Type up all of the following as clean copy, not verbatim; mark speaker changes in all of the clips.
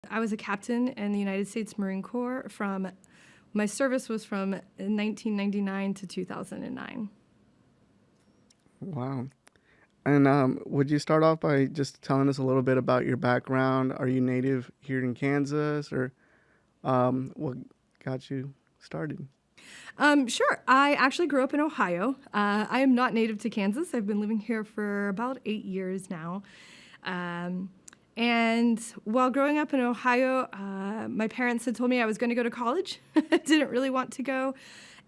Speaker 1: I was a captain in the United States Marine Corps my service was from 1999 to 2009.
Speaker 2: Wow. And would you start off by just telling us a little bit about your background? Are you native here in Kansas, or what got you started?
Speaker 1: Sure. I actually grew up in Ohio. I am not native to Kansas. I've been living here for about 8 years now. Um, and while growing up in Ohio, my parents had told me I was going to go to college. I didn't really want to go.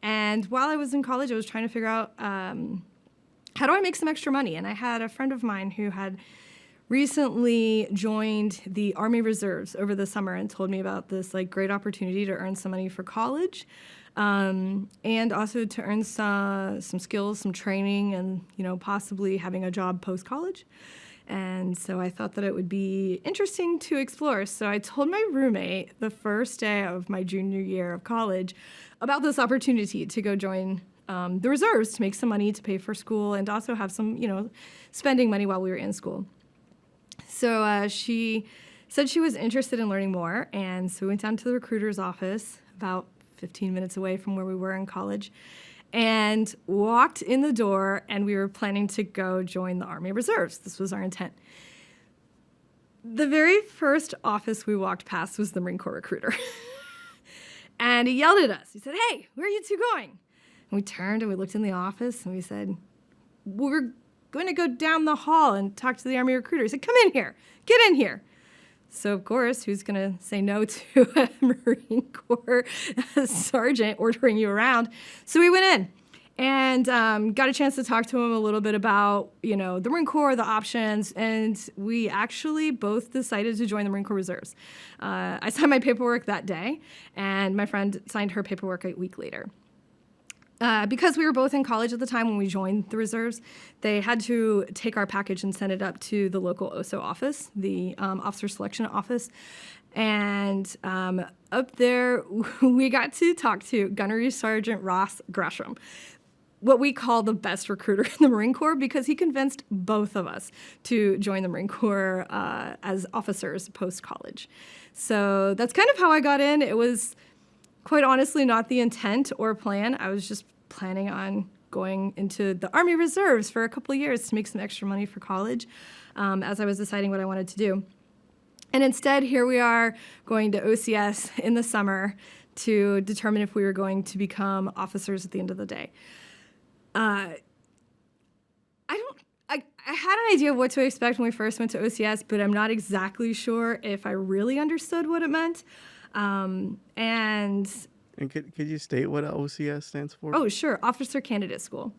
Speaker 1: And while I was in college, I was trying to figure out how do I make some extra money? And I had a friend of mine who had recently joined the Army Reserves over the summer and told me about this like great opportunity to earn some money for college, and also to earn some skills, some training, and possibly having a job post college. And so I thought that it would be interesting to explore. So I told my roommate the first day of my junior year of college about this opportunity to go join the reserves to make some money to pay for school and also have some, spending money while we were in school. So she said she was interested in learning more, and so we went down to the recruiter's office about 15 minutes away from where we were in college and walked in the door, and we were planning to go join the Army Reserves. This was our intent. The very first office we walked past was the Marine Corps recruiter. And he yelled at us. He said, "Hey, where are you two going?" And we turned and we looked in the office and we said, "We're going to go down the hall and talk to the Army recruiter." He said, "Come in here. Get in here." So, of course, who's going to say no to a Marine Corps sergeant ordering you around? So we went in and got a chance to talk to him a little bit about, the Marine Corps, the options, and we actually both decided to join the Marine Corps Reserves. I signed my paperwork that day, and my friend signed her paperwork a week later. Because we were both in college at the time when we joined the reserves, they had to take our package and send it up to the local OSO office, the officer selection office. And up there, we got to talk to Gunnery Sergeant Ross Gresham, what we call the best recruiter in the Marine Corps, because he convinced both of us to join the Marine Corps as officers post-college. So that's kind of how I got in. It was quite honestly not the intent or plan. I was just planning on going into the Army Reserves for a couple of years to make some extra money for college as I was deciding what I wanted to do. And instead, here we are going to OCS in the summer to determine if we were going to become officers at the end of the day. I had an idea of what to expect when we first went to OCS, but I'm not exactly sure if I really understood what it meant. And
Speaker 2: could you state what OCS stands for?
Speaker 1: Oh, sure, Officer Candidate School.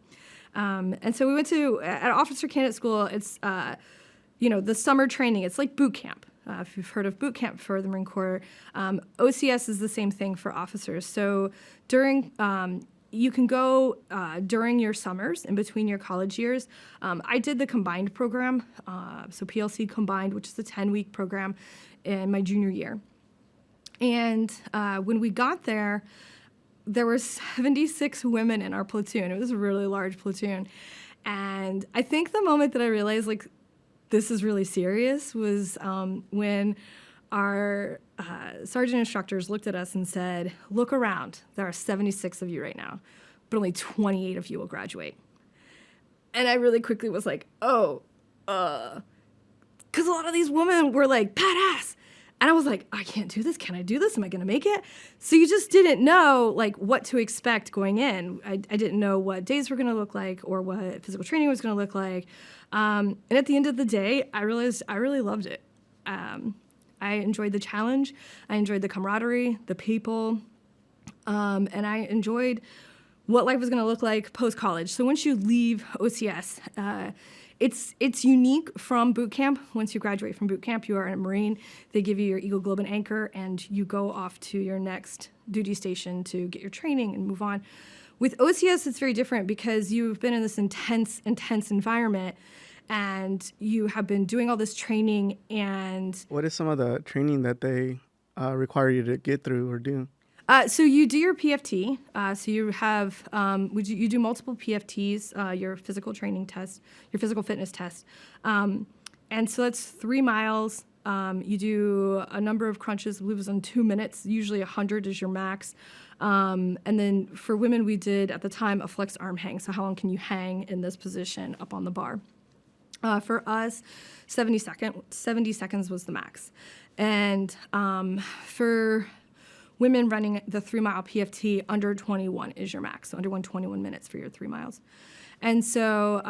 Speaker 1: And so we went at Officer Candidate School. It's the summer training. It's like boot camp. If you've heard of boot camp for the Marine Corps, OCS is the same thing for officers. So you can go during your summers in between your college years. I did the combined program, so PLC combined, which is a 10-week program in my junior year. And when we got there, there were 76 women in our platoon. It was a really large platoon. And I think the moment that I realized, this is really serious was when our sergeant instructors looked at us and said, "Look around. There are 76 of you right now, but only 28 of you will graduate." And I really quickly was like, because a lot of these women were like, badass. And I was like, I can't do this. Can I do this? Am I going to make it? So you just didn't know what to expect going in. I didn't know what days were going to look like or what physical training was going to look like. And at the end of the day, I realized I really loved it. I enjoyed the challenge. I enjoyed the camaraderie, the people, and I enjoyed what life was going to look like post-college. So once you leave OCS, it's unique from boot camp. Once you graduate from boot camp, you are a Marine. They give you your Eagle Globe and Anchor, and you go off to your next duty station to get your training and move on. With OCS, it's very different because you've been in this intense environment, and you have been doing all this training. And
Speaker 2: what is some of the training that they require you to get through or do?
Speaker 1: So you do your PFT. So you have you do multiple PFTs, your physical training test, your physical fitness test, and so that's 3 miles You do a number of crunches, I believe it was in 2 minutes. Usually 100 is your max. And then for women, we did at the time a flex arm hang. So how long can you hang in this position up on the bar? For us, 70 seconds was the max. And for women running the 3-mile PFT, under 21 is your max, so under 21 minutes for your 3 miles. And so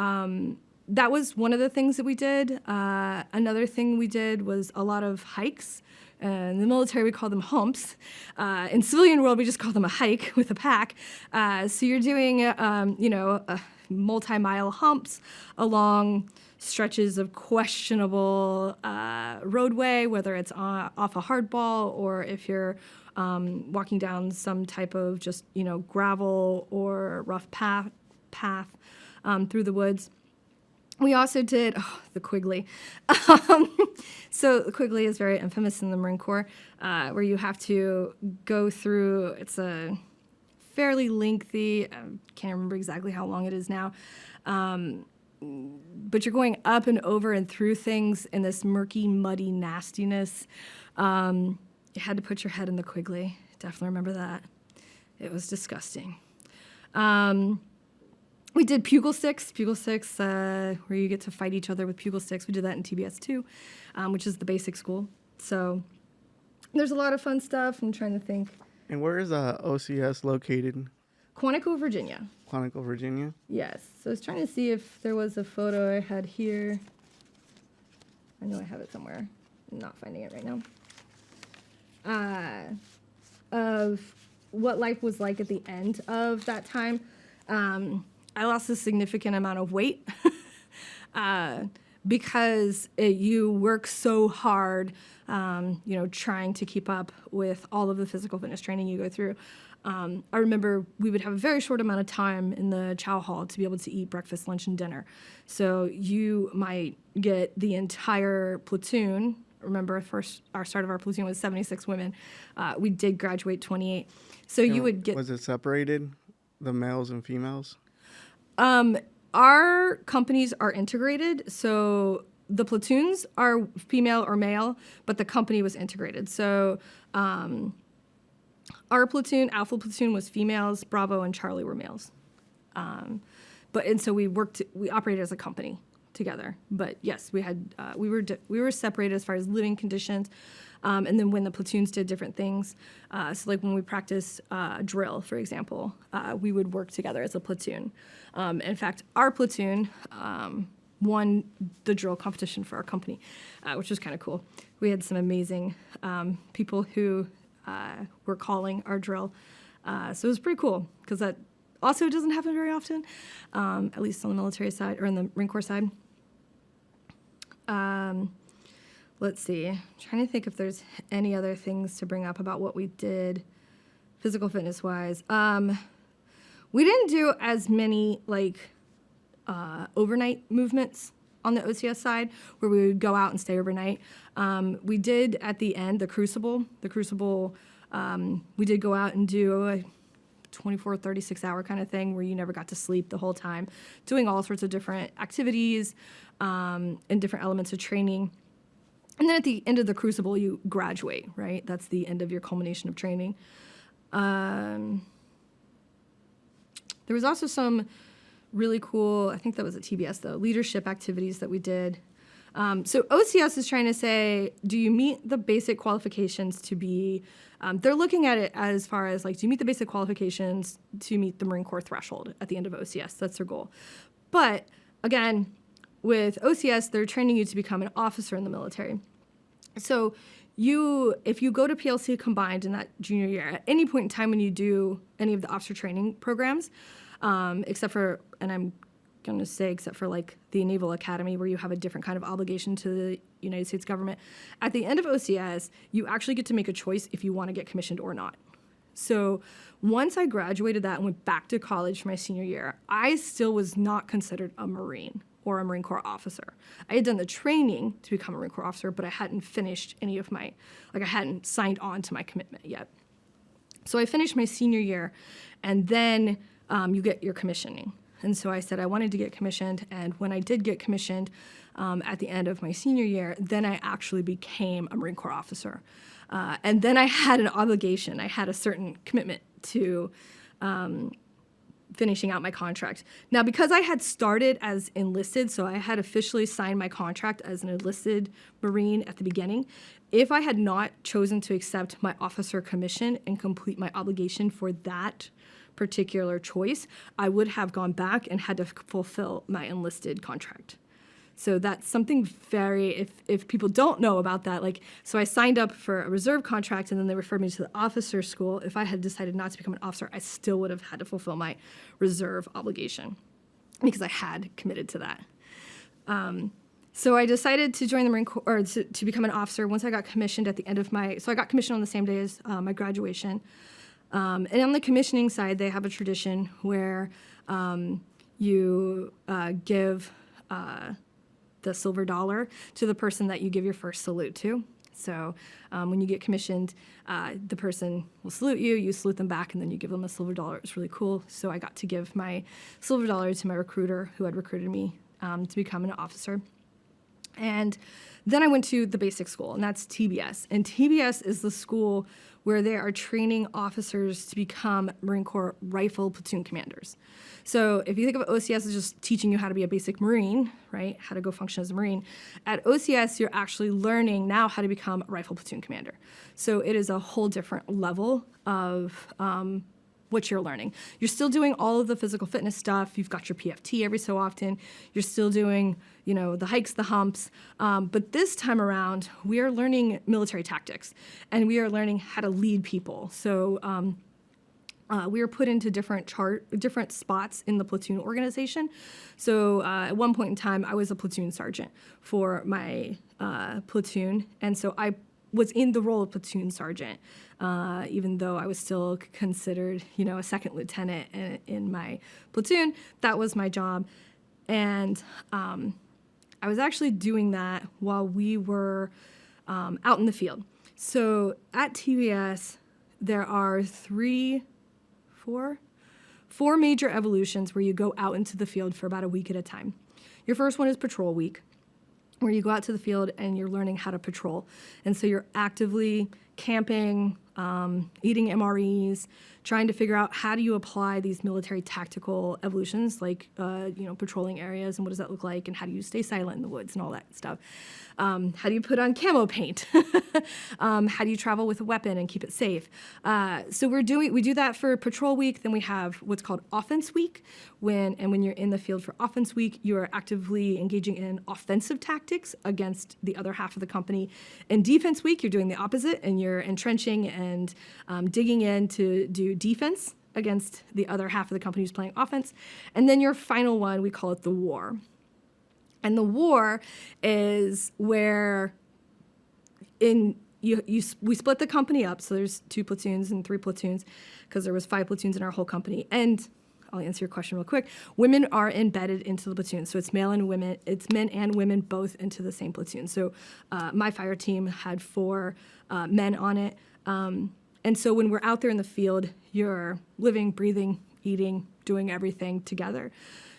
Speaker 1: that was one of the things that we did. Another thing we did was a lot of hikes. In the military, we call them humps. In civilian world, we just call them a hike with a pack. So you're doing, multi-mile humps along stretches of questionable roadway, whether it's off a hardball or if you're walking down some type of just, gravel or rough path through the woods. We also did the Quigley. So the Quigley is very infamous in the Marine Corps, where you have to go through, it's a fairly lengthy, I can't remember exactly how long it is now, but you're going up and over and through things in this murky, muddy nastiness. You had to put your head in the Quigley. Definitely remember that. It was disgusting. We did pugil sticks, where you get to fight each other with pugil sticks. We did that in TBS too, which is the basic school. So there's a lot of fun stuff. I'm trying to think.
Speaker 2: And where is OCS located?
Speaker 1: Quantico, Virginia.
Speaker 2: Quantico, Virginia?
Speaker 1: Yes. So I was trying to see if there was a photo I had here. I know I have it somewhere. I'm not finding it right now. Of what life was like at the end of that time. I lost a significant amount of weight because you work so hard, trying to keep up with all of the physical fitness training you go through. I remember we would have a very short amount of time in the chow hall to be able to eat breakfast, lunch, and dinner. So you might get the entire platoon. Remember, our start of our platoon was 76 women. We did graduate 28. So you would get...
Speaker 2: Was it separated, the males and females?
Speaker 1: Our companies are integrated, so the platoons are female or male, but the company was integrated. So our platoon, Alpha platoon, was females, Bravo and Charlie were males. So we operated as a company together. But yes, we were separated as far as living conditions. And then when the platoons did different things, so like when we practiced drill, for example, we would work together as a platoon. In fact, our platoon won the drill competition for our company, which was kind of cool. We had some amazing people who were calling our drill. So it was pretty cool because that also doesn't happen very often, at least on the military side or in the Marine Corps side. Let's see. I'm trying to think if there's any other things to bring up about what we did physical fitness-wise. We didn't do as many, overnight movements on the OCS side where we would go out and stay overnight. We did, at the end, the Crucible. We did go out and do a 24, 36-hour kind of thing where you never got to sleep the whole time, doing all sorts of different activities and different elements of training. And then at the end of the Crucible, you graduate, right? That's the end of your culmination of training. There was also some really cool, I think that was at TBS though, leadership activities that we did. So OCS is trying to say, do you meet the basic qualifications to be, they're looking at it as far as do you meet the basic qualifications to meet the Marine Corps threshold at the end of OCS? That's their goal. But again, with OCS, they're training you to become an officer in the military. So if you go to PLC combined in that junior year, at any point in time when you do any of the officer training programs, except for the Naval Academy where you have a different kind of obligation to the United States government, at the end of OCS, you actually get to make a choice if you want to get commissioned or not. So once I graduated that and went back to college for my senior year, I still was not considered a Marine or a Marine Corps officer. I had done the training to become a Marine Corps officer, but I hadn't finished any of I hadn't signed on to my commitment yet. So I finished my senior year, and then you get your commissioning. And so I said I wanted to get commissioned. And when I did get commissioned at the end of my senior year, then I actually became a Marine Corps officer. And then I had an obligation. I had a certain commitment to finishing out my contract. Now, because I had started as enlisted, so I had officially signed my contract as an enlisted Marine at the beginning, if I had not chosen to accept my officer commission and complete my obligation for that particular choice, I would have gone back and had to fulfill my enlisted contract. So that's something if people don't know about that, so I signed up for a reserve contract and then they referred me to the officer school. If I had decided not to become an officer, I still would have had to fulfill my reserve obligation because I had committed to that. So I decided to join the Marine Corps, or to become an officer once I got commissioned at the end of so I got commissioned on the same day as my graduation. And on the commissioning side, they have a tradition where you give the silver dollar to the person that you give your first salute to. So when you get commissioned, the person will salute you, you salute them back, and then you give them a silver dollar. It's really cool. So I got to give my silver dollar to my recruiter who had recruited me to become an officer. And then I went to the basic school, and that's TBS. And TBS is the school where they are training officers to become Marine Corps rifle platoon commanders. So if you think of OCS as just teaching you how to be a basic Marine, right, how to go function as a Marine, at OCS you're actually learning now how to become a rifle platoon commander. So it is a whole different level of what you're learning. You're still doing all of the physical fitness stuff. You've got your PFT every so often. You're still doing, the hikes, the humps. But this time around, we are learning military tactics, and we are learning how to lead people. So we were put into different spots in the platoon organization. So at one point in time, I was a platoon sergeant for my platoon, and so I was in the role of platoon sergeant, even though I was still considered, a second lieutenant in my platoon. That was my job. And I was actually doing that while we were out in the field. So at TBS, there are four major evolutions where you go out into the field for about a week at a time. Your first one is patrol week, where you go out to the field and you're learning how to patrol. And so you're actively camping, eating MREs, trying to figure out how do you apply these military tactical evolutions, like patrolling areas and what does that look like, and how do you stay silent in the woods and all that stuff. How do you put on camo paint? How do you travel with a weapon and keep it safe? So we do that for patrol week. Then we have what's called offense week. When you're in the field for offense week, you are actively engaging in offensive tactics against the other half of the company. In defense week, you're doing the opposite, and you're entrenching and digging in to do defense against the other half of the company who's playing offense. And then your final one, we call it the war. And the war is where we split the company up. So there's 2 platoons and 3 platoons because there was 5 platoons in our whole company. And I'll answer your question real quick. Women are embedded into the platoon. So it's male and women. It's men and women both into the same platoon. So my fire team had 4 men on it. And so when we're out there in the field, you're living, breathing, eating, doing everything together.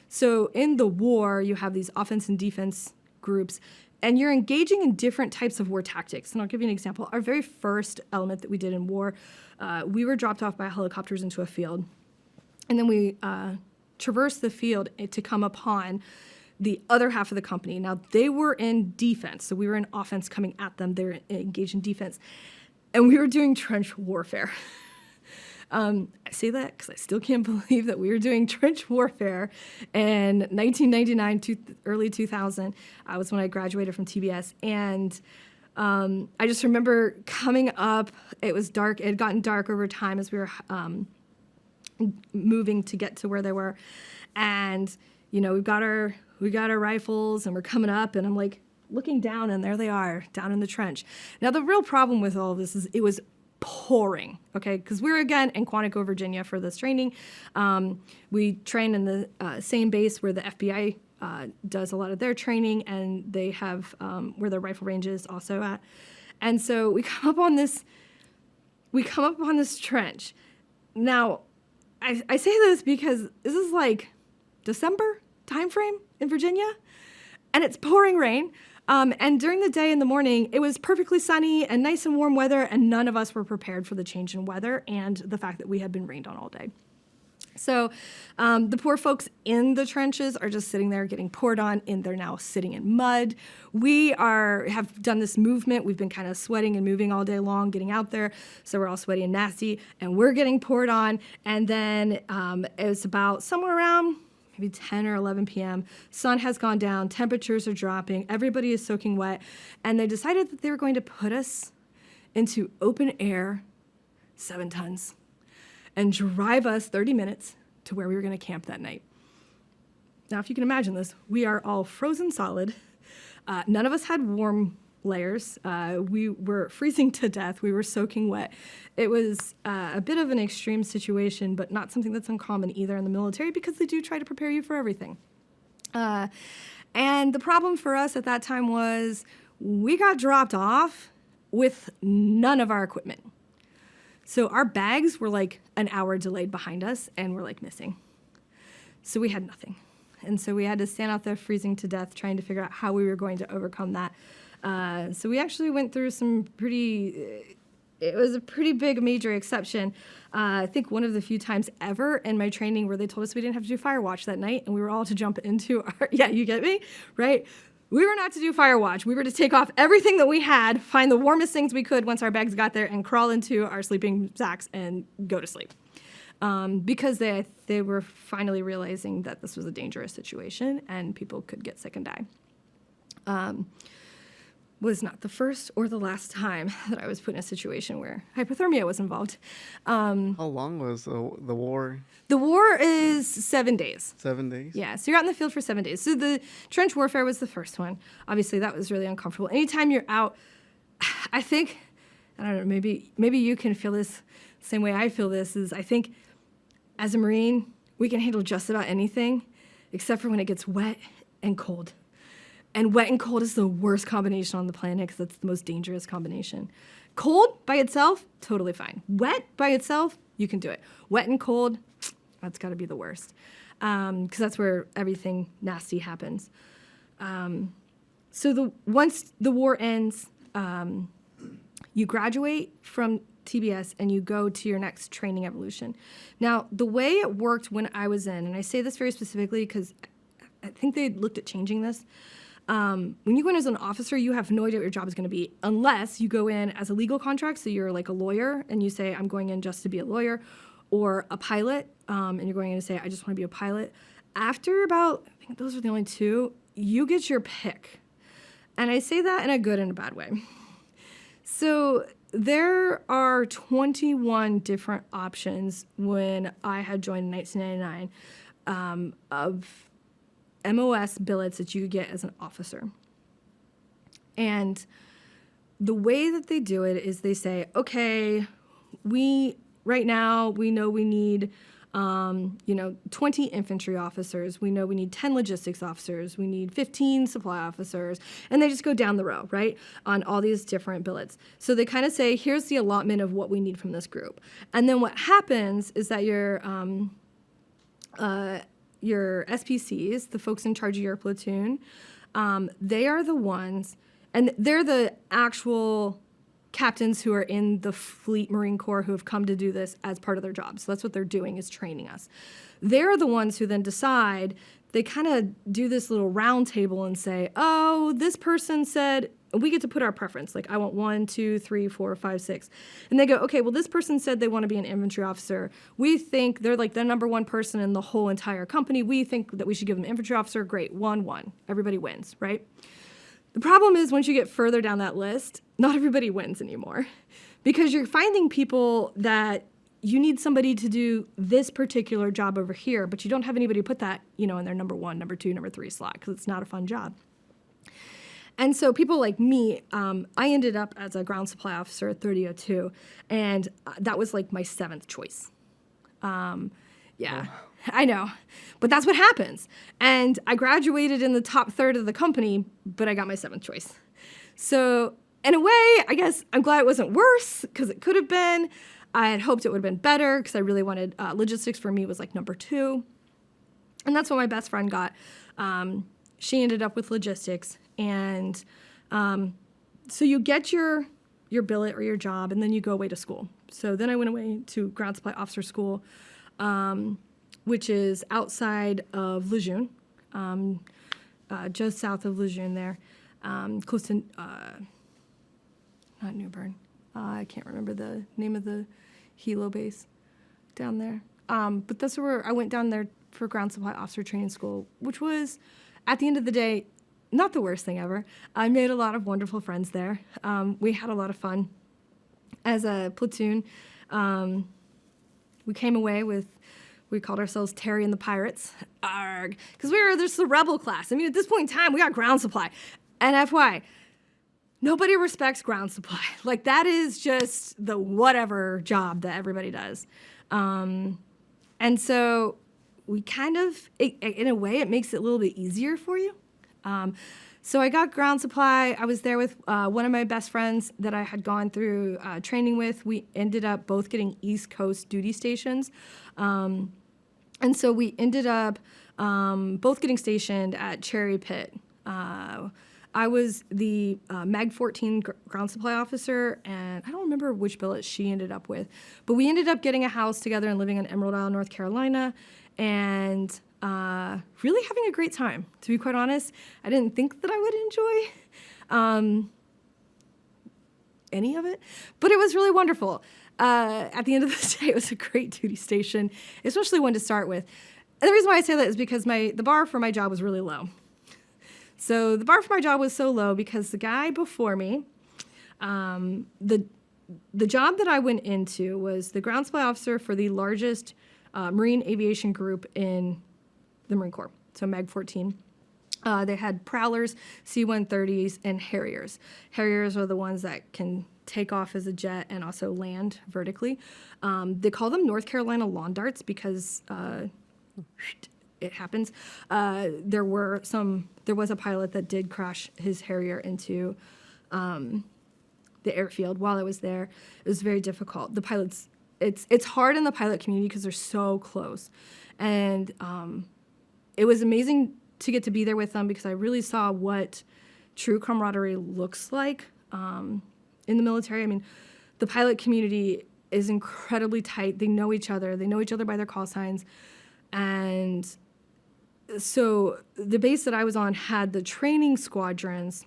Speaker 1: So in the war, you have these offense and defense groups, and you're engaging in different types of war tactics. And I'll give you an example. Our very first element that we did in war, we were dropped off by helicopters into a field, and then we traversed the field to come upon the other half of the company. Now, they were in defense, so we were in offense coming at them. They were engaged in defense, and we were doing trench warfare. I say that because I still can't believe that we were doing trench warfare in 1999 to early 2000. Was when I graduated from TBS. And I just remember coming up, it was dark. It had gotten dark over time as we were moving to get to where they were. And, we've got our rifles and we're coming up, and I'm like looking down, and there they are down in the trench. Now, the real problem with all of this is it was pouring, okay? Because we were, again, in Quantico, Virginia for this training. We train in the same base where the FBI does a lot of their training, and they have where their rifle range is also at. And so we come up on this trench. Now, I say this because this is like December timeframe in Virginia, and it's pouring rain. And during the day in the morning, it was perfectly sunny and nice and warm weather, and none of us were prepared for the change in weather and the fact that we had been rained on all day. So the poor folks in the trenches are just sitting there getting poured on, and they're now sitting in mud. We have done this movement. We've been kind of sweating and moving all day long, getting out there. So we're all sweaty and nasty, and we're getting poured on. And then it was about somewhere around maybe 10 or 11 p.m. Sun has gone down. Temperatures are dropping. Everybody is soaking wet. And they decided that they were going to put us into open air 7 tons and drive us 30 minutes to where we were going to camp that night. Now, if you can imagine this, we are all frozen solid. None of us had warm layers. We were freezing to death. We were soaking wet. It was a bit of an extreme situation, but not something that's uncommon either in the military because they do try to prepare you for everything. And the problem for us at that time was we got dropped off with none of our equipment. So our bags were like an hour delayed behind us and were like missing. So we had nothing. And so we had to stand out there freezing to death trying to figure out how we were going to overcome that. So we actually went through it was a pretty big major exception. I think one of the few times ever in my training where they told us we didn't have to do fire watch that night and we were all to jump into yeah, you get me, right? We were not to do fire watch. We were to take off everything that we had, find the warmest things we could once our bags got there, and crawl into our sleeping sacks and go to sleep. Because they were finally realizing that this was a dangerous situation and people could get sick and die. Was not the first or the last time that I was put in a situation where hypothermia was involved.
Speaker 2: How long was the war?
Speaker 1: The war is 7 days.
Speaker 2: 7 days?
Speaker 1: Yeah, so you're out in the field for 7 days. So the trench warfare was the first one. Obviously, that was really uncomfortable. Anytime you're out, I think, I don't know, maybe you can feel this the same way I feel this, is I think as a Marine, we can handle just about anything except for when it gets wet and cold. And wet and cold is the worst combination on the planet because that's the most dangerous combination. Cold by itself, totally fine. Wet by itself, you can do it. Wet and cold, that's got to be the worst because that's where everything nasty happens. So once the war ends, you graduate from TBS and you go to your next training evolution. Now, the way it worked when I was in, and I say this very specifically because I think they looked at changing this. When you go in as an officer, you have no idea what your job is going to be unless you go in as a legal contract. So you're like a lawyer and you say, I'm going in just to be a lawyer, or a pilot, and you're going in to say, I just want to be a pilot. After about, I think those are the only two, you get your pick. And I say that in a good and a bad way. So there are 21 different options when I had joined in 1999 of MOS billets that you could get as an officer. And the way that they do it is they say, okay, right now we know we need 20 infantry officers. We know we need 10 logistics officers. We need 15 supply officers. And they just go down the row, right, on all these different billets. So they kind of say, here's the allotment of what we need from this group. And then what happens is that your SPCs, the folks in charge of your platoon, they are the ones, and they're the actual captains who are in the Fleet Marine Corps who have come to do this as part of their job. So that's what they're doing, is training us. They're the ones who then decide, they kind of do this little round table and say, oh, this person said, we get to put our preference. Like, I want 1, 2, 3, 4, 5, 6. And they go, okay, well, this person said they want to be an infantry officer. We think they're like the number one person in the whole entire company. We think that we should give them infantry officer. Great, 1-1. Everybody wins, right? The problem is once you get further down that list, not everybody wins anymore because you're finding people that you need somebody to do this particular job over here, but you don't have anybody to put that, in their number 1, number 2, number 3 slot because it's not a fun job. And so people like me, I ended up as a ground supply officer at 3002, and that was like my 7th choice. Yeah, I know. But that's what happens. And I graduated in the top third of the company, but I got my 7th choice. So in a way, I guess I'm glad it wasn't worse because it could have been. I had hoped it would have been better because I really wanted logistics for me was like number 2. And that's what my best friend got. She ended up with logistics. And so you get your billet or your job, and then you go away to school. So then I went away to ground supply officer school, which is outside of Lejeune, just south of Lejeune there, close to, not New Bern. I can't remember the name of the helo base down there. But that's where I went down there for ground supply officer training school, which was, at the end of the day, not the worst thing ever. I made a lot of wonderful friends there. We had a lot of fun as a platoon. We came away with, we called ourselves Terry and the Pirates, because we were just the rebel class. I mean, at this point in time, we got ground supply. And FY, nobody respects ground supply. Like, that is just the whatever job that everybody does. And so we kind of, in a way, it makes it a little bit easier for you. So I got ground supply. I was there with one of my best friends that I had gone through training with. We ended up both getting East Coast duty stations. And so we ended up both getting stationed at Cherry Pit. I was the Mag 14 ground supply officer, and I don't remember which billet she ended up with. But we ended up getting a house together and living in Emerald Isle, North Carolina, and really having a great time. To be quite honest, I didn't think that I would enjoy any of it, but it was really wonderful. At the end of the day, it was a great duty station, especially one to start with. And the reason why I say that is because the bar for my job was really low. So the bar for my job was so low because the guy before me, the job that I went into was the ground supply officer for the largest marine aviation group in the Marine Corps, so Mag 14. They had Prowlers, C-130s, and Harriers. Harriers are the ones that can take off as a jet and also land vertically. They call them North Carolina lawn darts because it happens. There was a pilot that did crash his Harrier into the airfield while I was there. It was very difficult. The pilots, it's hard in the pilot community because they're so close, and it was amazing to get to be there with them because I really saw what true camaraderie looks like in the military. I mean, the pilot community is incredibly tight. They know each other. They know each other by their call signs. And so the base that I was on had the training squadrons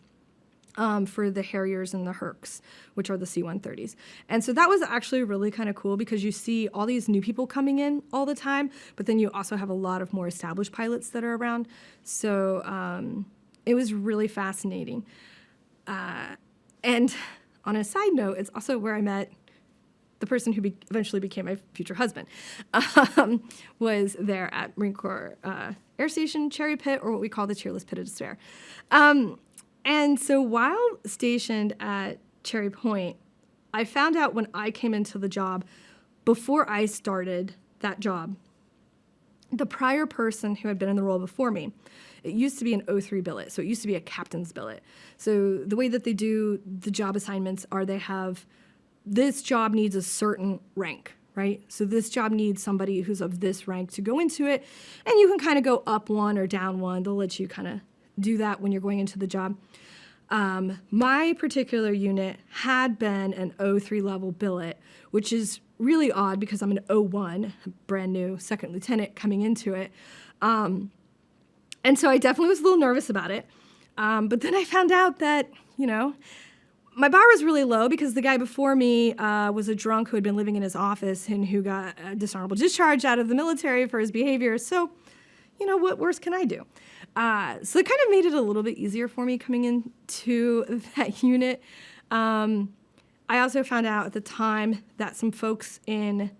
Speaker 1: for the Harriers and the Hercs, which are the C-130s. And so that was actually really kind of cool because you see all these new people coming in all the time, but then you also have a lot of more established pilots that are around. So it was really fascinating. And on a side note, it's also where I met the person who eventually became my future husband, was there at Marine Corps Air Station Cherry Pit, or what we call the Cheerless Pit of Despair. And so while stationed at Cherry Point, I found out when I came into the job, before I started that job, the prior person who had been in the role before me, it used to be an O3 billet, so it used to be a captain's billet. So the way that they do the job assignments are they have, this job needs a certain rank, right? So this job needs somebody who's of this rank to go into it, and you can kind of go up one or down one. They'll let you kind of do that when you're going into the job. My particular unit had been an O3 level billet, which is really odd because I'm an O1, brand new second lieutenant coming into it. And so I definitely was a little nervous about it. But then I found out that, my bar was really low because the guy before me was a drunk who had been living in his office and who got a dishonorable discharge out of the military for his behavior. So, what worse can I do? So it kind of made it a little bit easier for me coming into that unit. I also found out at the time that some folks in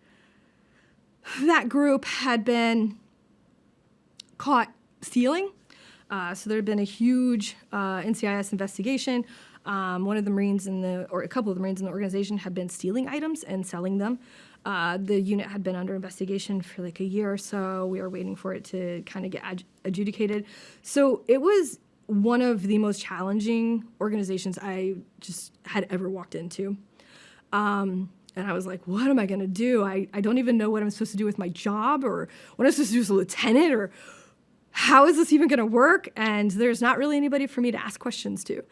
Speaker 1: that group had been caught stealing. So there had been a huge NCIS investigation. One of the Marines or a couple of the Marines in the organization had been stealing items and selling them. The unit had been under investigation for like a year or so. We were waiting for it to kind of get adjudicated. So it was one of the most challenging organizations I just had ever walked into. And I was like, what am I going to do? I don't even know what I'm supposed to do with my job or what I'm supposed to do as a lieutenant or how is this even going to work? And there's not really anybody for me to ask questions to.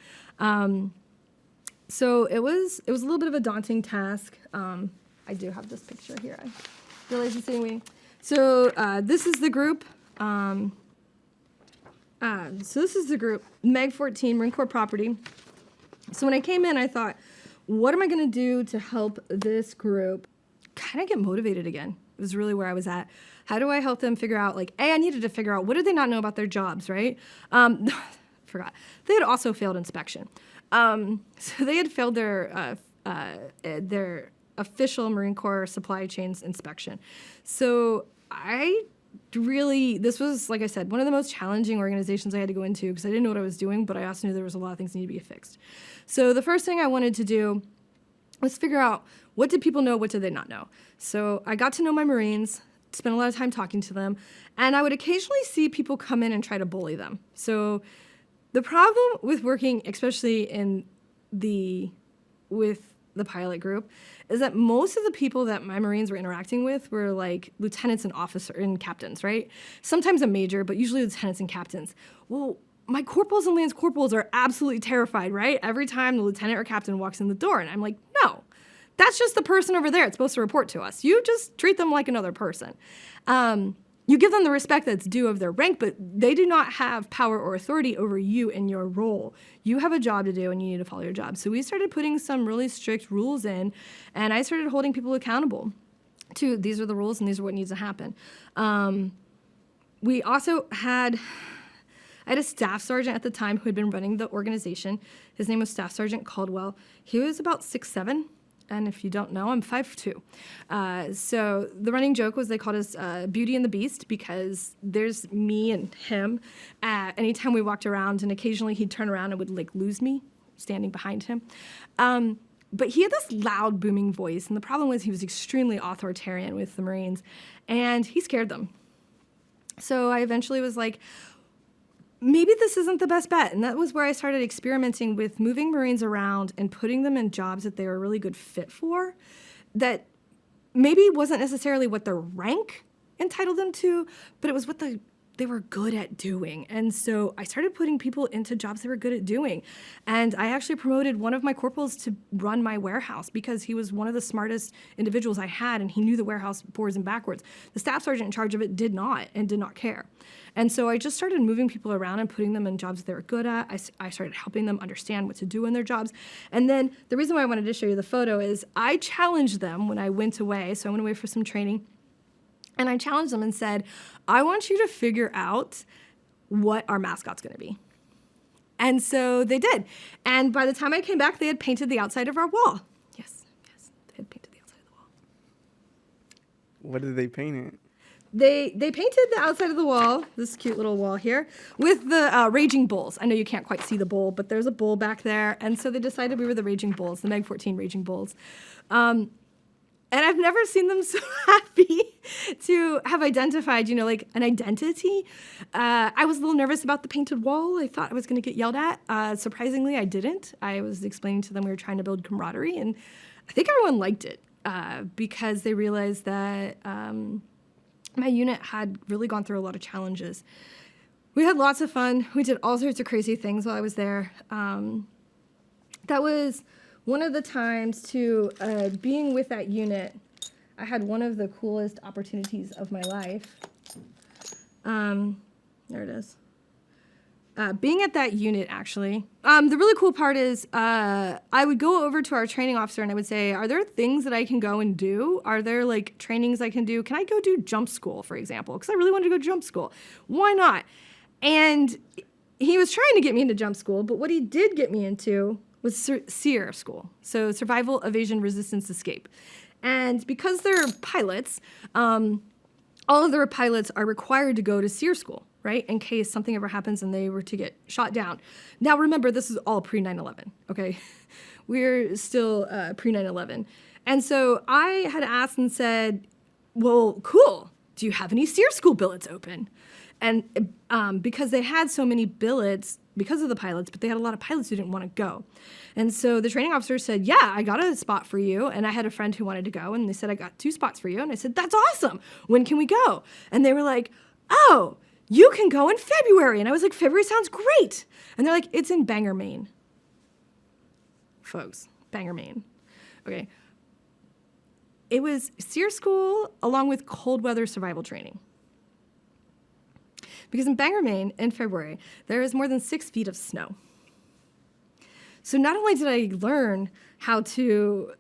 Speaker 1: So it was a little bit of a daunting task. I do have this picture here. I realize it's sitting waiting. So this is the group. So this is the group, Meg 14, Marine Corps property. So when I came in, I thought, what am I going to do to help this group kind of get motivated again? It was really where I was at. How do I help them figure out, like, I needed to figure out what did they not know about their jobs, right? Forgot. They had also failed inspection. So they had failed their official Marine Corps supply chains inspection. So this was, like I said, one of the most challenging organizations I had to go into because I didn't know what I was doing, but I also knew there was a lot of things that needed to be fixed. So the first thing I wanted to do was figure out what did people know, what did they not know. So I got to know my Marines, spent a lot of time talking to them, and I would occasionally see people come in and try to bully them. So the problem with working, especially with the pilot group, is that most of the people that my Marines were interacting with were like lieutenants and captains, right? Sometimes a major, but usually lieutenants and captains. Well, my corporals and lance corporals are absolutely terrified, right? Every time the lieutenant or captain walks in the door, and I'm like, no, that's just the person over there. It's supposed to report to us. You just treat them like another person. You give them the respect that's due of their rank, but they do not have power or authority over you in your role. You have a job to do, and you need to follow your job. So we started putting some really strict rules in, and I started holding people accountable to these are the rules and these are what needs to happen. We also I had a staff sergeant at the time who had been running the organization. His name was Staff Sergeant Caldwell. He was about 6'7". And if you don't know, I'm 5'2". So the running joke was they called us Beauty and the Beast because there's me and him. Anytime we walked around, and occasionally he'd turn around and would like lose me standing behind him. But he had this loud, booming voice, and the problem was he was extremely authoritarian with the Marines, and he scared them. So I eventually was like, maybe this isn't the best bet. And that was where I started experimenting with moving Marines around and putting them in jobs that they were a really good fit for, that maybe wasn't necessarily what their rank entitled them to, but it was what they were good at doing. And so I started putting people into jobs they were good at doing. And I actually promoted one of my corporals to run my warehouse because he was one of the smartest individuals I had, and he knew the warehouse forwards and backwards. The staff sergeant in charge of it did not care. And so I just started moving people around and putting them in jobs they were good at. I started helping them understand what to do in their jobs. And then the reason why I wanted to show you the photo is I challenged them when I went away. So I went away for some training. And I challenged them and said, I want you to figure out what our mascot's going to be. And so they did. And by the time I came back, they had painted the outside of our wall. Yes, they had painted the outside of the wall.
Speaker 2: What did they paint it?
Speaker 1: They painted the outside of the wall, this cute little wall here, with the Raging Bulls. I know you can't quite see the bull, but there's a bull back there. And so they decided we were the Raging Bulls, the Meg 14 Raging Bulls. And I've never seen them so happy to have identified, like an identity. I was a little nervous about the painted wall. I thought I was going to get yelled at. Surprisingly, I didn't. I was explaining to them we were trying to build camaraderie, and I think everyone liked it because they realized that my unit had really gone through a lot of challenges. We had lots of fun. We did all sorts of crazy things while I was there. That was one of the times to being with that unit. I had one of the coolest opportunities of my life. There it is. Being at that unit, actually. The really cool part is I would go over to our training officer and I would say, are there things that I can go and do? Are there like trainings I can do? Can I go do jump school, for example? Because I really wanted to go jump school. Why not? And he was trying to get me into jump school, but what he did get me into was SEER school, so Survival, Evasion, Resistance, Escape. And because they're pilots, all of their pilots are required to go to SEER school, right, in case something ever happens and they were to get shot down. Now, remember, this is all pre-9/11, okay? We're still pre-9/11. And so I had asked and said, well, cool, do you have any SEER school billets open? And because they had so many billets because of the pilots, but they had a lot of pilots who didn't want to go. And so the training officer said, yeah, I got a spot for you. And I had a friend who wanted to go, and they said, I got 2 spots for you. And I said, that's awesome. When can we go? And they were like, oh, you can go in February. And I was like, February sounds great. And they're like, it's in Bangor, Maine. Folks, Bangor, Maine. Okay. It was SEER school along with cold weather survival training. Because in Bangor, Maine, in February, there is more than 6 feet of snow. So not only did I learn how to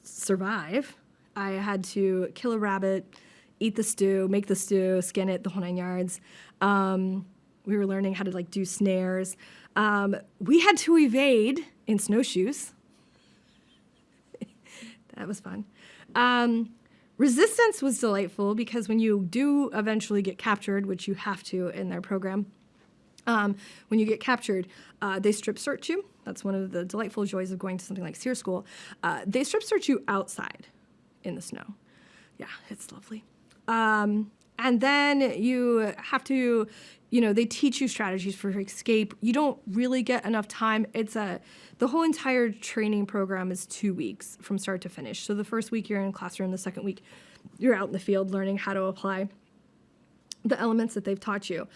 Speaker 1: survive, I had to kill a rabbit, eat the stew, make the stew, skin it, the whole 9 yards. We were learning how to like do snares. We had to evade in snowshoes. That was fun. Resistance was delightful because when you do eventually get captured, which you have to in their program, when you get captured, they strip search you. That's one of the delightful joys of going to something like SEER school. They strip search you outside in the snow. Yeah, it's lovely. And then you have to, they teach you strategies for escape. You don't really get enough time. The whole entire training program is 2 weeks from start to finish. So the first week you're in classroom, the second week you're out in the field learning how to apply the elements that they've taught you.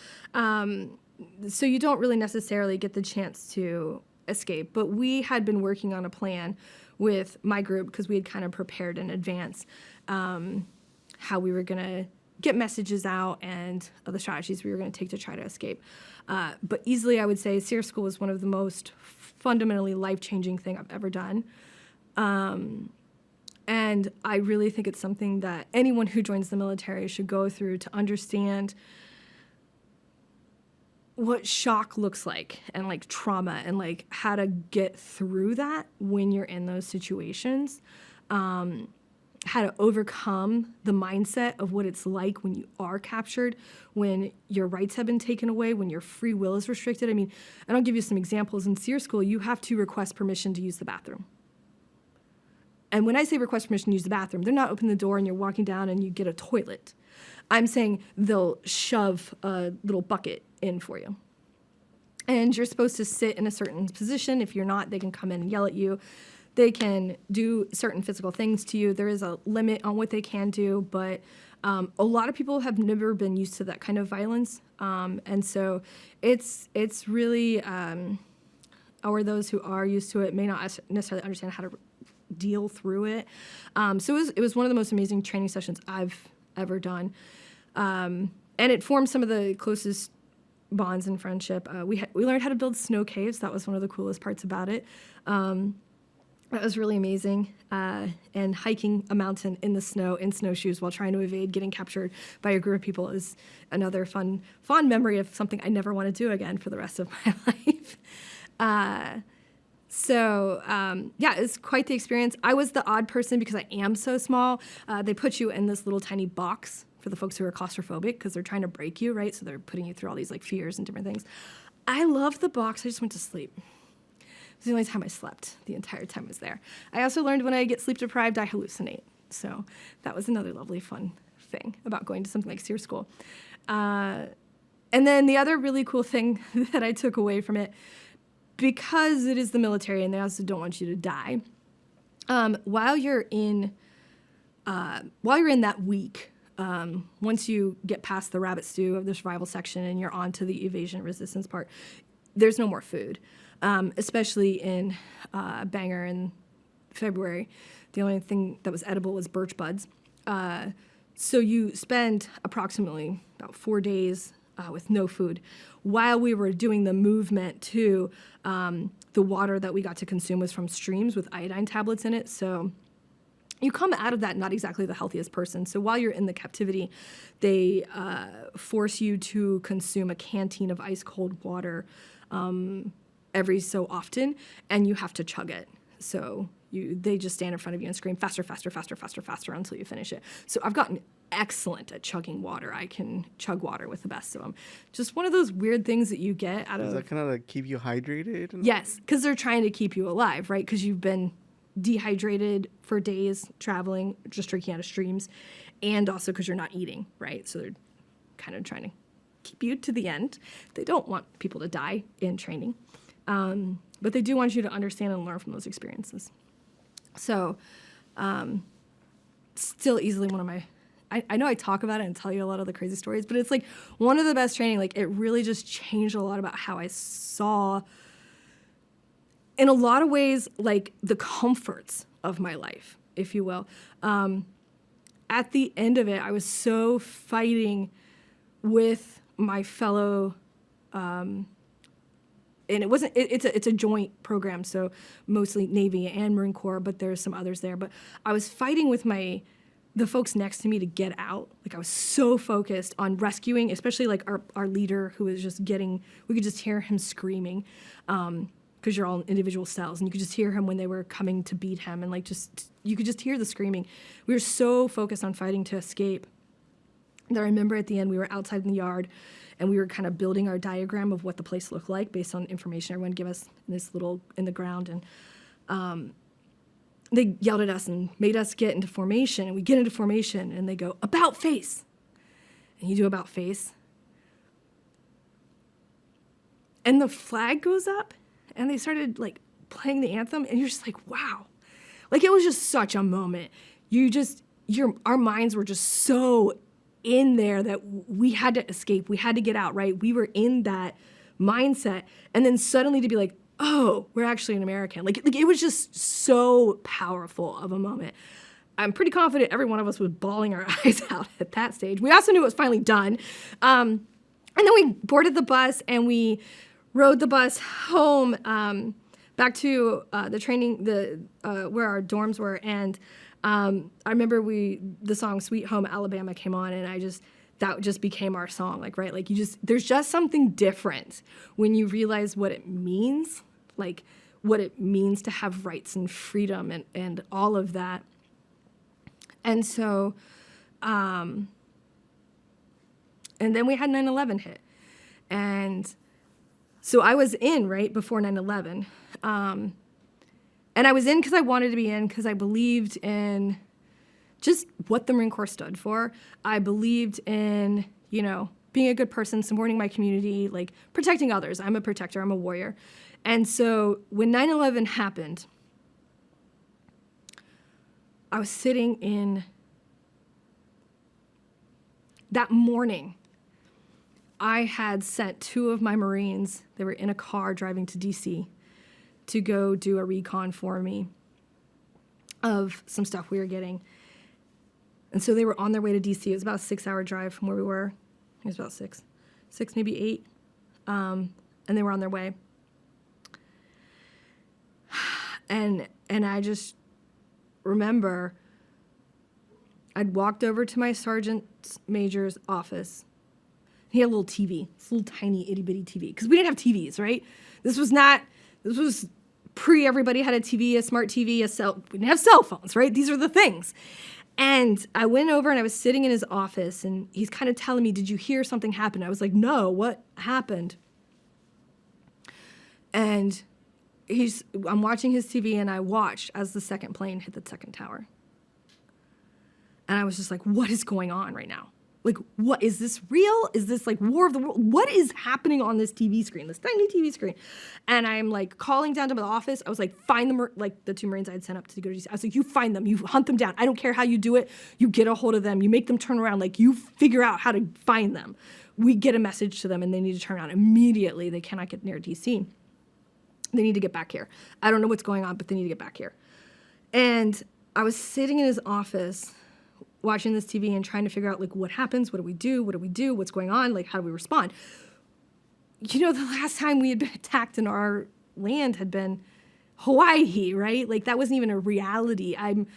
Speaker 1: So you don't really necessarily get the chance to escape. But we had been working on a plan with my group because we had kind of prepared in advance how we were going to get messages out and other strategies we were going to take to try to escape. But easily, I would say SEER school was one of the most fundamentally life-changing thing I've ever done. And I really think it's something that anyone who joins the military should go through to understand what shock looks like and like trauma and like how to get through that when you're in those situations. How to overcome the mindset of what it's like when you are captured, when your rights have been taken away, when your free will is restricted. I mean, and I'll give you some examples. In SEER school, you have to request permission to use the bathroom. And when I say request permission to use the bathroom, they're not opening the door and you're walking down and you get a toilet. I'm saying they'll shove a little bucket in for you. And you're supposed to sit in a certain position. If you're not, they can come in and yell at you. They can do certain physical things to you. There is a limit on what they can do, but a lot of people have never been used to that kind of violence. And so it's really, or those who are used to it may not necessarily understand how to deal through it. So it was one of the most amazing training sessions I've ever done. And it formed some of the closest bonds and friendship. We learned how to build snow caves. That was one of the coolest parts about it. That was really amazing. And hiking a mountain in the snow in snowshoes while trying to evade getting captured by a group of people is another fond memory of something I never want to do again for the rest of my life. It's quite the experience. I was the odd person because I am so small. They put you in this little tiny box for the folks who are claustrophobic because they're trying to break you, right? So they're putting you through all these like fears and different things. I loved the box. I just went to sleep. It was the only time I slept the entire time I was there. I also learned when I get sleep deprived, I hallucinate. So that was another lovely, fun thing about going to something like SEER school. And then the other really cool thing that I took away from it, because it is the military and they also don't want you to die, while you're in that week, once you get past the rabbit stew of the survival section and you're on to the evasion resistance part, there's no more food. Especially in Bangor in February. The only thing that was edible was birch buds. So you spend approximately about 4 days with no food while we were doing the movement to the water that we got to consume was from streams with iodine tablets in it. So you come out of that not exactly the healthiest person. So while you're in the captivity, they force you to consume a canteen of ice cold water every so often, and you have to chug it. So they just stand in front of you and scream faster, faster, faster, faster, faster until you finish it. So I've gotten excellent at chugging water. I can chug water with the best of them. Just one of those weird things that you get out of...
Speaker 2: Does that kind of like keep you hydrated?
Speaker 1: Yes, because they're trying to keep you alive, right? Because you've been dehydrated for days traveling, just drinking out of streams, and also because you're not eating, right? So they're kind of trying to keep you to the end. They don't want people to die in training. But they do want you to understand and learn from those experiences. So, still easily one of my I know I talk about it and tell you a lot of the crazy stories, but it's like one of the best training. Like it really just changed a lot about how I saw, in a lot of ways, like the comforts of my life, if you will. At the end of it, I was so fighting with my fellow, and it wasn't, it's a joint program, so mostly Navy and Marine Corps, but there's some others there. But I was fighting with the folks next to me to get out. Like I was so focused on rescuing, especially like our leader who was just we could just hear him screaming, because you're all in individual cells, and you could just hear him when they were coming to beat him, and like you could just hear the screaming. We were so focused on fighting to escape that I remember at the end we were outside in the yard, and we were kind of building our diagram of what the place looked like based on information everyone gave us in the ground, and they yelled at us and made us get into formation, and we get into formation, and they go, about face. And you do about face. And the flag goes up, and they started like playing the anthem, and you're just like, wow. Like it was just such a moment. Our minds were just so in there that we had to escape. We had to get out, right? We were in that mindset. And then suddenly to be like, oh, we're actually an American. Like it was just so powerful of a moment. I'm pretty confident every one of us was bawling our eyes out at that stage. We also knew it was finally done. And then we boarded the bus and we rode the bus home back to the training, where our dorms were. And I remember the song Sweet Home Alabama came on, and that just became our song, like, right? Like there's just something different when you realize what it means, like what it means to have rights and freedom and all of that. And so, and then we had 9/11 hit. And so I was in right before 9/11. And I was in because I wanted to be in, because I believed in just what the Marine Corps stood for. I believed in, being a good person, supporting my community, like protecting others. I'm a protector, I'm a warrior. And so when 9/11 happened, I was sitting in, that morning, I had sent 2 of my Marines, they were in a car driving to DC, to go do a recon for me of some stuff we were getting. And so they were on their way to DC. It was about a 6-hour drive from where we were. It was about 6, maybe 8. And they were on their way. And I just remember I'd walked over to my sergeant major's office. He had a little TV, this little tiny itty bitty TV, because we didn't have TVs, right? This was pre everybody had a TV, a smart TV, we didn't have cell phones, right? These are the things. And I went over and I was sitting in his office, and he's kind of telling me, did you hear something happen? I was like, no, what happened? And I'm watching his TV, and I watched as the second plane hit the second tower. And I was just like, what is going on right now? Like, what, is this real? Is this like War of the World? What is happening on this TV screen, this tiny TV screen? And I'm like calling down to the office. I was like, find them, like the 2 Marines I had sent up to go to DC. I was like, you find them, you hunt them down. I don't care how you do it. You get a hold of them. You make them turn around. Like, you figure out how to find them. We get a message to them, and they need to turn around immediately. They cannot get near DC. They need to get back here. I don't know what's going on, but they need to get back here. And I was sitting in his office watching this TV and trying to figure out, like, what happens? What do we do? What do we do? What's going on? Like, how do we respond? The last time we had been attacked in our land had been Hawaii, right? Like, that wasn't even a reality. I'm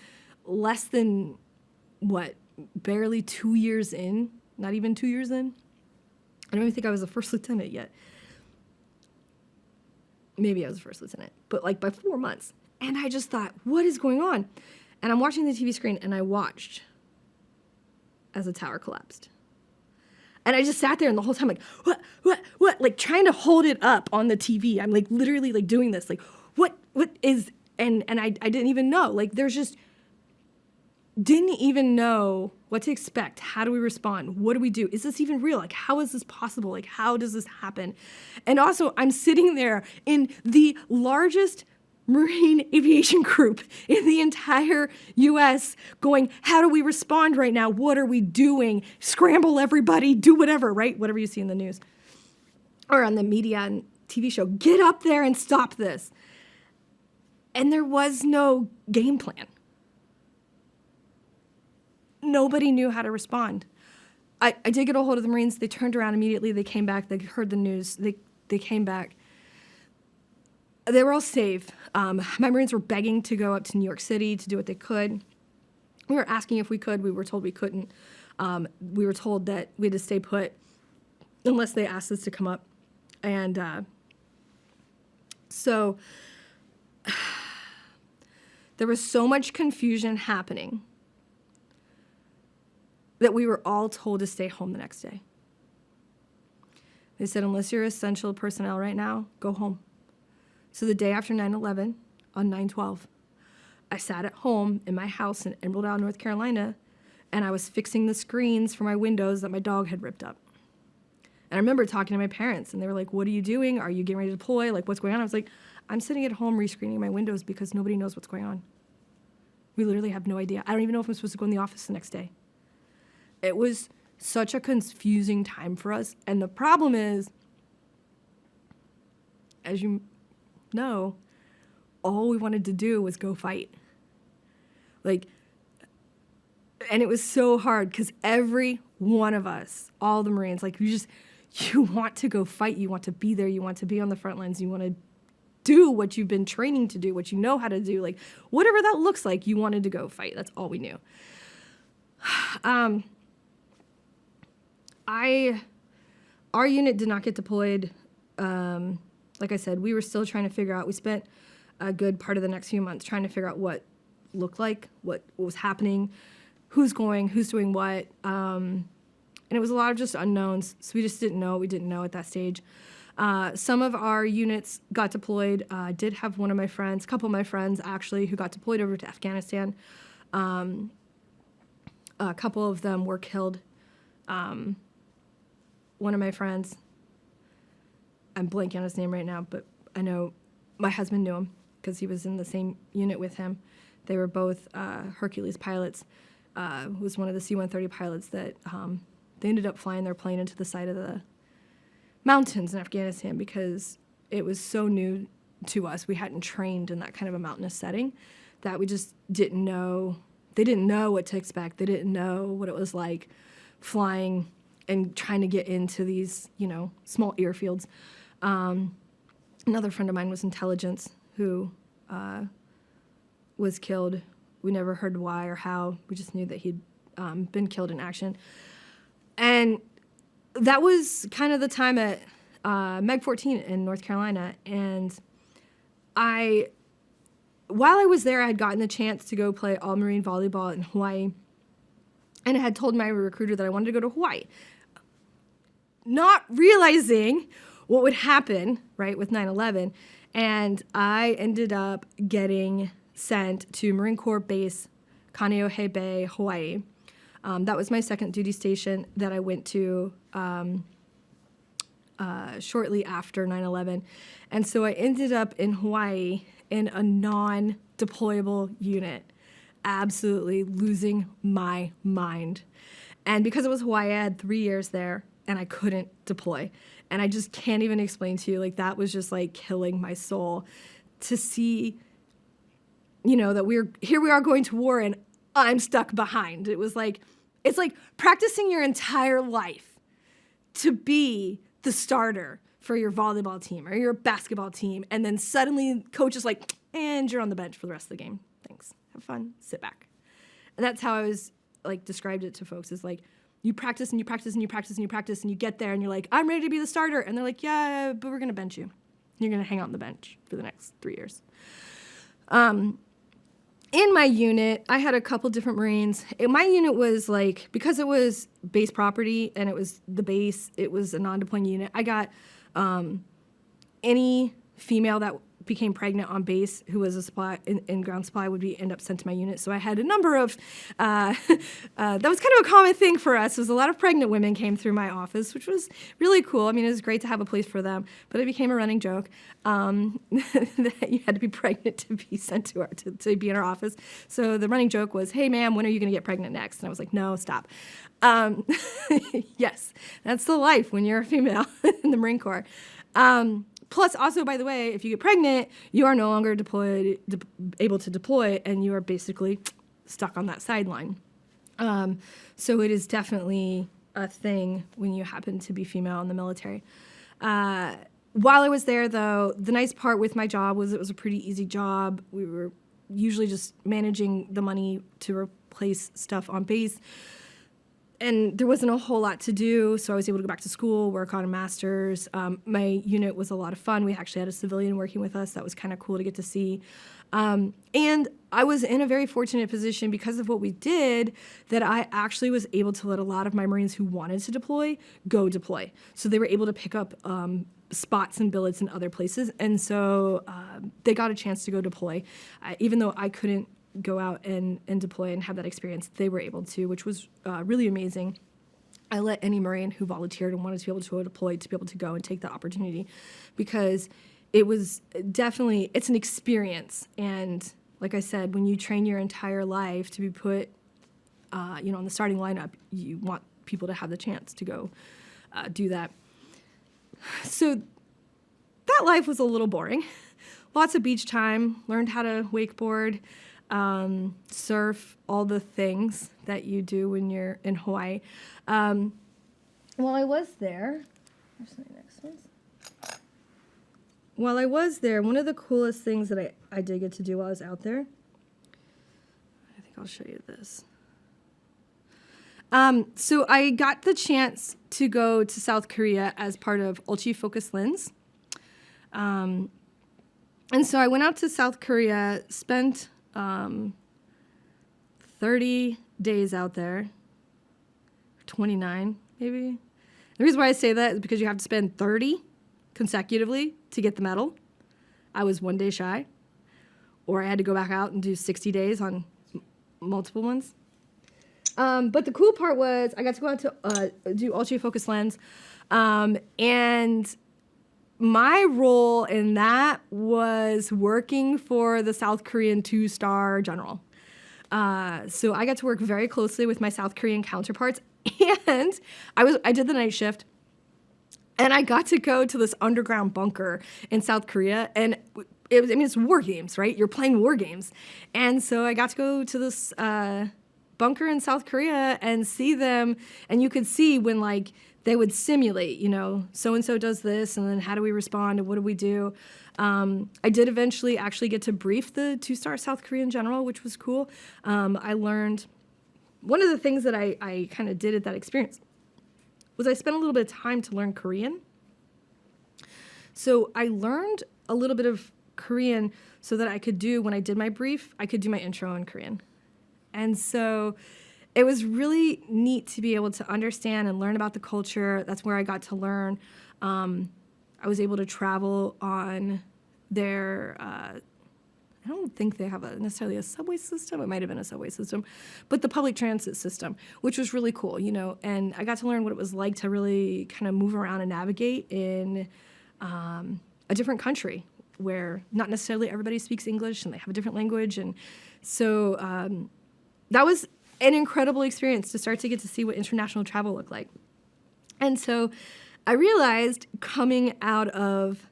Speaker 1: less than, barely 2 years in, not even 2 years in. I don't even think I was a first lieutenant yet. Maybe I was a first lieutenant, but like by 4 months. And I just thought, what is going on? And I'm watching the TV screen, and I watched as the tower collapsed. And I just sat there, and the whole time, like, what? Like, trying to hold it up on the TV. I'm like literally like doing this, like, what is, and I didn't even know. Like, didn't even know what to expect. How do we respond? What do we do? Is this even real? Like, how is this possible? Like, how does this happen? And also, I'm sitting there in the largest Marine aviation group in the entire U.S. going, how do we respond right now? What are we doing? Scramble everybody, do whatever, right? Whatever you see in the news or on the media and TV show. Get up there and stop this. And there was no game plan. Nobody knew how to respond. I did get a hold of the Marines. They turned around immediately. They came back. They heard the news. They came back. They were all safe. My Marines were begging to go up to New York City to do what they could. We were asking if we could. We were told we couldn't. We were told that we had to stay put unless they asked us to come up. And so there was so much confusion happening that we were all told to stay home the next day. They said, unless you're essential personnel right now, go home. So the day after 9/11, on 9/12, I sat at home in my house in Emerald Isle, North Carolina, and I was fixing the screens for my windows that my dog had ripped up. And I remember talking to my parents, and they were like, what are you doing? Are you getting ready to deploy? Like, what's going on? I was like, I'm sitting at home rescreening my windows because nobody knows what's going on. We literally have no idea. I don't even know if I'm supposed to go in the office the next day. It was such a confusing time for us. And the problem is, as you know, all we wanted to do was go fight. And it was so hard because every one of us, all the Marines, you want to go fight. You want to be there. You want to be on the front lines. You want to do what you've been training to do, what you know how to do. Whatever that looks like, you wanted to go fight. That's all we knew. Our unit did not get deployed. Like I said, we were still trying to figure out. We spent a good part of the next few months trying to figure out what looked like, what was happening, who's going, who's doing what. And it was a lot of just unknowns. So we just didn't know what we didn't know at that stage. Some of our units got deployed. Did have one of my friends, a couple of my friends actually, who got deployed over to Afghanistan. A couple of them were killed. One of my friends, I'm blanking on his name right now, but I know my husband knew him because he was in the same unit with him. They were both Hercules pilots. Was one of the C-130 pilots that they ended up flying their plane into the side of the mountains in Afghanistan because it was so new to us. We hadn't trained in that kind of a mountainous setting that we just didn't know. They didn't know what to expect. They didn't know what it was like flying and trying to get into these, small airfields. Another friend of mine was intelligence who was killed. We never heard why or how. We just knew that he'd been killed in action. And that was kind of the time at Meg 14 in North Carolina. And while I was there, I had gotten the chance to go play all-Marine volleyball in Hawaii. And I had told my recruiter that I wanted to go to Hawaii. Not realizing what would happen, right, with 9/11. And I ended up getting sent to Marine Corps Base, Kaneohe Bay, Hawaii. That was my second duty station that I went to shortly after 9/11. And so I ended up in Hawaii in a non-deployable unit, absolutely losing my mind. And because it was Hawaii, I had 3 years there, and I couldn't deploy. And I just can't even explain to you, that was just killing my soul to see, that here we are going to war and I'm stuck behind. It was it's like practicing your entire life to be the starter for your volleyball team or your basketball team. And then suddenly coach is like, and you're on the bench for the rest of the game. Thanks. Have fun. Sit back. And that's how I was described it to folks is you practice and you practice and you practice and you practice and you get there and you're like, I'm ready to be the starter. And they're like, yeah, but we're going to bench you. You're going to hang out on the bench for the next 3 years. In my unit, I had a couple different Marines. My unit was because it was base property and it was the base, it was a non-deploying unit. I got any female that became pregnant on base, who was a supply in ground supply, would be end up sent to my unit. So I had a number of that was kind of a common thing for us. Was a lot of pregnant women came through my office, which was really cool. I mean, it was great to have a place for them, but it became a running joke that you had to be pregnant to be sent to be in our office. So the running joke was, "Hey, ma'am, when are you going to get pregnant next?" And I was like, "No, stop." Yes, that's the life when you're a female in the Marine Corps. Plus, also, by the way, if you get pregnant, you are no longer able to deploy, and you are basically stuck on that sideline. So it is definitely a thing when you happen to be female in the military. While I was there, though, the nice part with my job was it was a pretty easy job. We were usually just managing the money to replace stuff on base. And there wasn't a whole lot to do, so I was able to go back to school, work on a master's. My unit was a lot of fun. We actually had a civilian working with us. That was kind of cool to get to see. And I was in a very fortunate position because of what we did that I actually was able to let a lot of my Marines who wanted to deploy go deploy. So they were able to pick up spots and billets in other places. And so they got a chance to go deploy. Even though I couldn't go out and deploy and have that experience, they were able to, which was really amazing. I let any Marine who volunteered and wanted to be able to go deploy to be able to go and take that opportunity, because it was definitely, it's an experience. And like I said, when you train your entire life to be put on the starting lineup, you want people to have the chance to go do that. So that life was a little boring. Lots of beach time, learned how to wakeboard, surf, all the things that you do when you're in Hawaii. While I was there, where's my next ones? While I was there, one of the coolest things that I did get to do while I was out there, I think I'll show you this. So I got the chance to go to South Korea as part of Ulchi Focus Lens. And so I went out to South Korea, spent 30 days out there, 29 maybe. The reason why I say that is because you have to spend 30 consecutively to get the medal. I was 1 day shy, or I had to go back out and do 60 days on multiple ones. But the cool part was I got to go out to do Ultra Focus Lens, and my role in that was working for the South Korean 2-star general. So I got to work very closely with my South Korean counterparts, and I did the night shift, and I got to go to this underground bunker in South Korea, and it's war games, right? You're playing war games, and so I got to go to this bunker in South Korea and see them, and you could see when like they would simulate, so-and-so does this, and then how do we respond, and what do we do? I did eventually actually get to brief the 2-star South Korean general, which was cool. I learned, one of the things that I kind of did at that experience was I spent a little bit of time to learn Korean. So I learned a little bit of Korean so that I could do, when I did my brief, I could do my intro in Korean. And so it was really neat to be able to understand and learn about the culture. That's where I got to learn. I was able to travel on their, I don't think they have necessarily a subway system. It might have been a subway system, but the public transit system, which was really cool, and I got to learn what it was like to really kind of move around and navigate in a different country where not necessarily everybody speaks English and they have a different language. And so that was an incredible experience to start to get to see what international travel looked like. And so I realized coming out of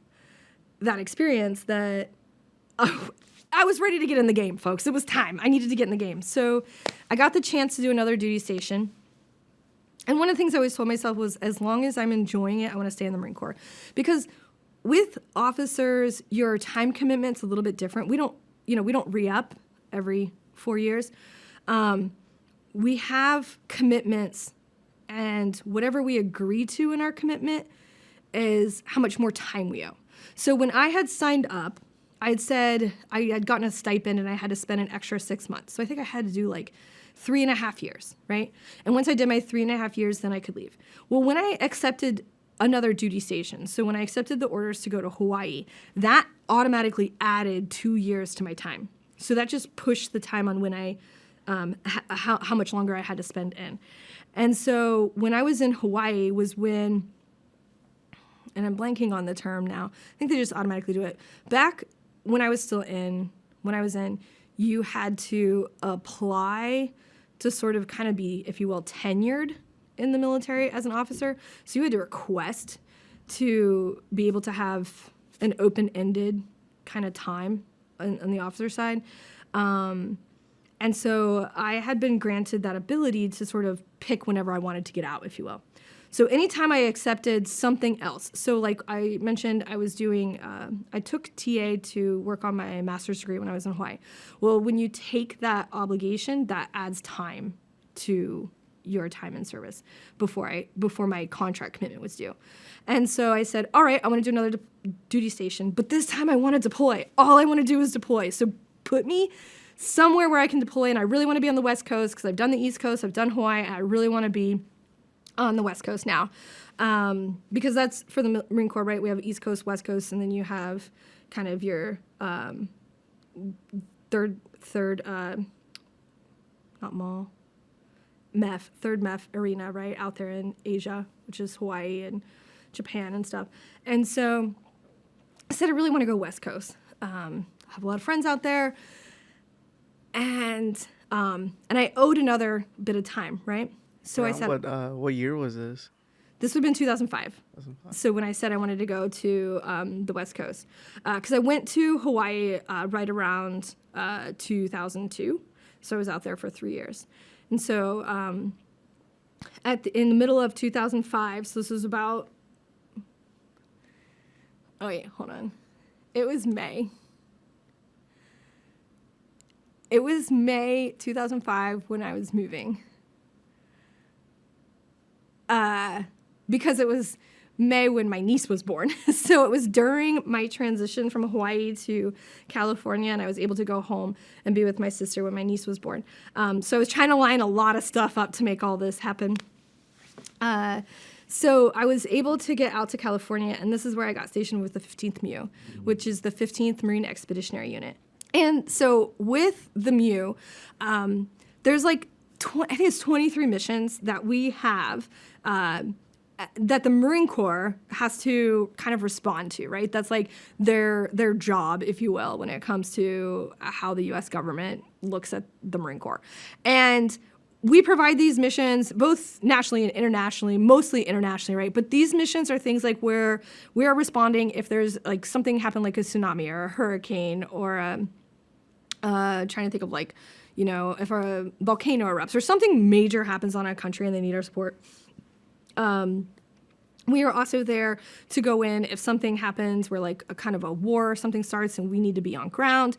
Speaker 1: that experience that I was ready to get in the game, folks. It was time. I needed to get in the game. So I got the chance to do another duty station. And one of the things I always told myself was, as long as I'm enjoying it, I want to stay in the Marine Corps. Because with officers, your time commitment's a little bit different. We don't re-up every 4 years. We have commitments, and whatever we agree to in our commitment is how much more time we owe. So when I had signed up, I had said I had gotten a stipend and I had to spend an extra 6 months. So I think I had to do like 3.5 years, right? And once I did my 3.5 years, then I could leave. Well, when I accepted another duty station. So when I accepted the orders to go to Hawaii, that automatically added 2 years to my time. So that just pushed the time on when I, how much longer I had to spend in. And so when I was in Hawaii was when, and I'm blanking on the term now, I think they just automatically do it. Back when I was still in, you had to apply to sort of kind of be, if you will, tenured in the military as an officer. So you had to request to be able to have an open-ended kind of time on the officer side. And so I had been granted that ability to sort of pick whenever I wanted to get out, if you will. So anytime I accepted something else, so like I mentioned, I was doing, I took TA to work on my master's degree when I was in Hawaii. Well, when you take that obligation, that adds time to your time in service before my contract commitment was due. And so I said, all right, I want to do another duty station, but this time I want to deploy. All I want to do is deploy. So put me somewhere where I can deploy, and I really want to be on the West Coast because I've done the East Coast, I've done Hawaii, and I really want to be on the West Coast now. Because that's for the Marine Corps, right? We have East Coast, West Coast, and then you have kind of your third MEF arena, right, out there in Asia, which is Hawaii and Japan and stuff. And so I said I really want to go West Coast. I have a lot of friends out there, and I owed another bit of time, right? So I said,
Speaker 2: what year was this?
Speaker 1: This would have been 2005. So when I said I wanted to go to the West Coast, because I went to Hawaii right around 2002, so I was out there for 3 years. And so in the middle of 2005, so this was about, oh wait, hold on. It was May. It was May 2005 when I was moving. Because it was May when my niece was born. So it was during my transition from Hawaii to California, and I was able to go home and be with my sister when my niece was born. So I was trying to line a lot of stuff up to make all this happen. So I was able to get out to California, and this is where I got stationed with the 15th MU, which is the 15th Marine Expeditionary Unit. And so with the MU, there's like, I think it's 23 missions that we have that the Marine Corps has to kind of respond to, right? That's like their job, if you will, when it comes to how the U.S. government looks at the Marine Corps. And we provide these missions both nationally and internationally, mostly internationally, right? But these missions are things like where we are responding if there's like something happened like a tsunami or a hurricane or trying to think of like, you know, if a volcano erupts or something major happens on a country and they need our support. We are also there to go in if something happens where like a kind of a war or something starts and we need to be on ground.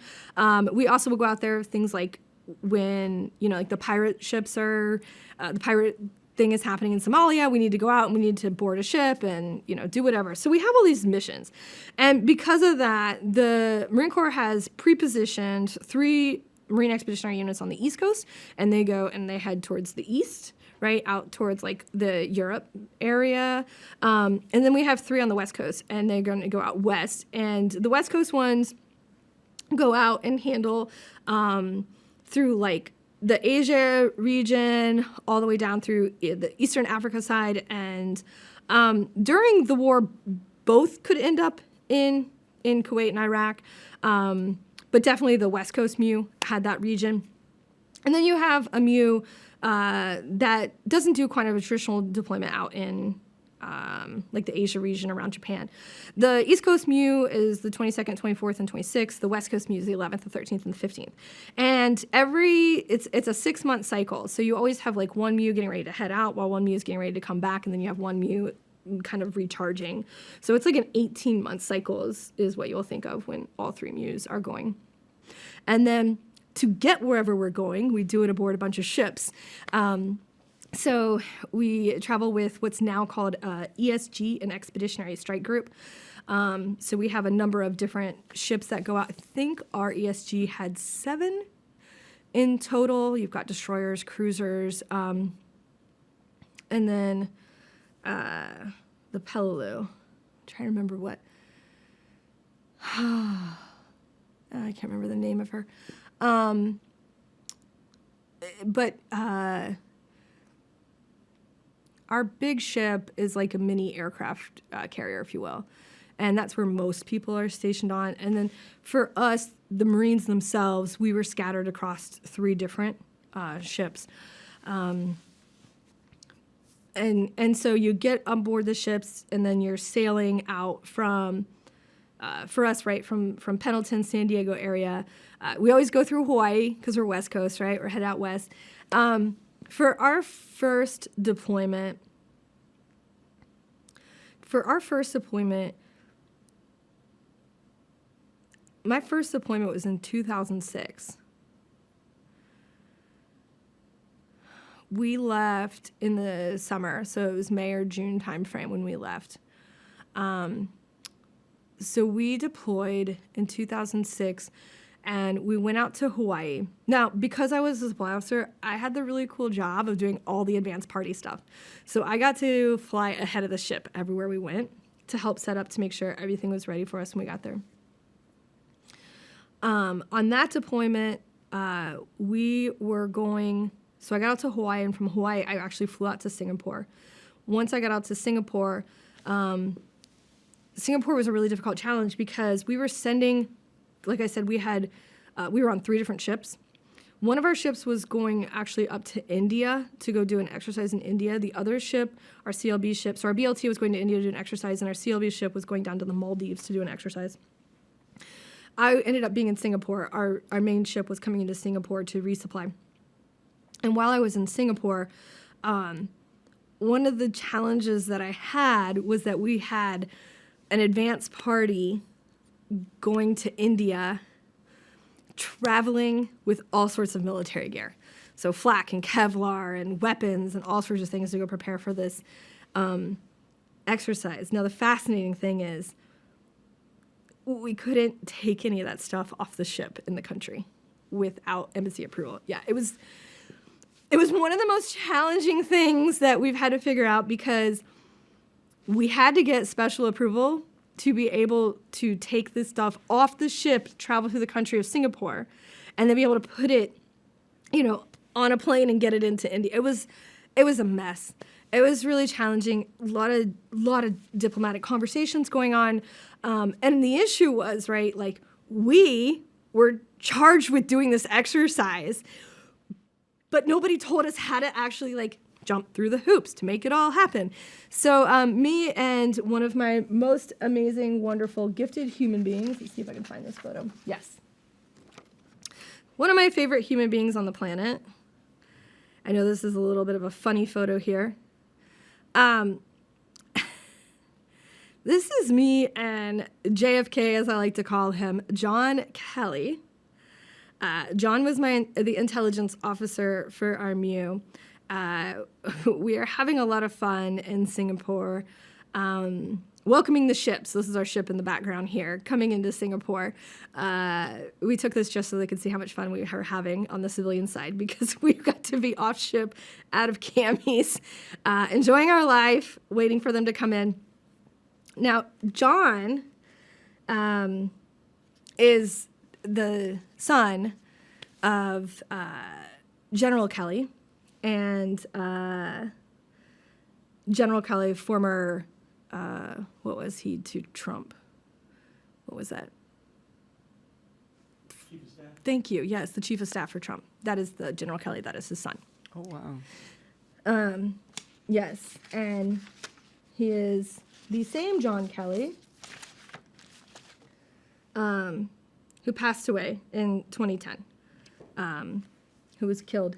Speaker 1: We also will go out there, things like when, you know, like the pirate ships are, the pirate thing is happening in Somalia, we need to go out and we need to board a ship and, you know, do whatever. So we have all these missions. And because of that, the Marine Corps has pre-positioned 3 Marine Expeditionary Units on the East Coast, and they go and they head towards the east, right, out towards like the Europe area. And then we have 3 on the West Coast, and they're going to go out west. And the West Coast ones go out and handle through like the Asia region all the way down through the Eastern Africa side. And during the war, both could end up in Kuwait and Iraq. But definitely the West Coast MU had that region. And then you have a MU that doesn't do kind of a traditional deployment out in like the Asia region around Japan. The East Coast MU is the 22nd, 24th, and 26th. The West Coast MU is the 11th, the 13th, and the 15th. And it's a 6-month cycle. So you always have like one MU getting ready to head out while one MU is getting ready to come back, and then you have one MU kind of recharging. So it's like an 18-month cycle is what you'll think of when all 3 MUs are going. And then to get wherever we're going, we do it aboard a bunch of ships. So we travel with what's now called ESG, an Expeditionary Strike Group. So we have a number of different ships that go out. I think our ESG had 7 in total. You've got destroyers, cruisers, and then the the Peleliu. I'm trying to remember what. I can't remember the name of her. But our big ship is like a mini aircraft carrier, if you will. And that's where most people are stationed on. And then for us, the Marines themselves, we were scattered across 3 different ships. And so you get on board the ships, and then you're sailing out from, for us, right, from Pendleton, San Diego area. We always go through Hawaii because we're West Coast, right? We're head out west. For our first deployment, my first deployment was in 2006. We left in the summer, so it was May or June timeframe when we left. So we deployed in 2006, and we went out to Hawaii. Now, because I was a supply officer, I had the really cool job of doing all the advanced party stuff. So I got to fly ahead of the ship everywhere we went to help set up to make sure everything was ready for us when we got there. On that deployment, we were going, so I got out to Hawaii, and from Hawaii, I actually flew out to Singapore. Once I got out to Singapore, Singapore was a really difficult challenge because we were sending, like I said, we were on 3 different ships. One of our ships was going actually up to India to go do an exercise in India. The other ship, our CLB ship, so our BLT was going to India to do an exercise, and our CLB ship was going down to the Maldives to do an exercise. I ended up being in Singapore. Our main ship was coming into Singapore to resupply. And while I was in Singapore, one of the challenges that I had was that we had an advance party going to India, traveling with all sorts of military gear. So flak and Kevlar and weapons and all sorts of things to go prepare for this exercise. Now, the fascinating thing is we couldn't take any of that stuff off the ship in the country without embassy approval. Yeah, it was one of the most challenging things that we've had to figure out because we had to get special approval to be able to take this stuff off the ship, travel through the country of Singapore, and then be able to put it, on a plane and get it into India. It was a mess. It was really challenging. A lot of diplomatic conversations going on, and the issue was, right, like we were charged with doing this exercise, but nobody told us how to actually jump through the hoops to make it all happen. So me and one of my most amazing, wonderful, gifted human beings, let's see if I can find this photo. Yes. One of my favorite human beings on the planet. I know this is a little bit of a funny photo here. This is me and JFK, as I like to call him, John Kelly. John was the intelligence officer for our MU. We are having a lot of fun in Singapore, welcoming the ships. This is our ship in the background here, coming into Singapore. We took this just so they could see how much fun we were having on the civilian side because we got to be off ship, out of camis, enjoying our life, waiting for them to come in. Now, John is the son of General Kelly. And General Kelly, former, what was he to Trump? What was that?
Speaker 3: Chief of Staff.
Speaker 1: Thank you. Yes, the Chief of Staff for Trump. That is the General Kelly. That is his son.
Speaker 2: Oh, wow.
Speaker 1: Yes, and he is the same John Kelly who passed away in 2010, who was killed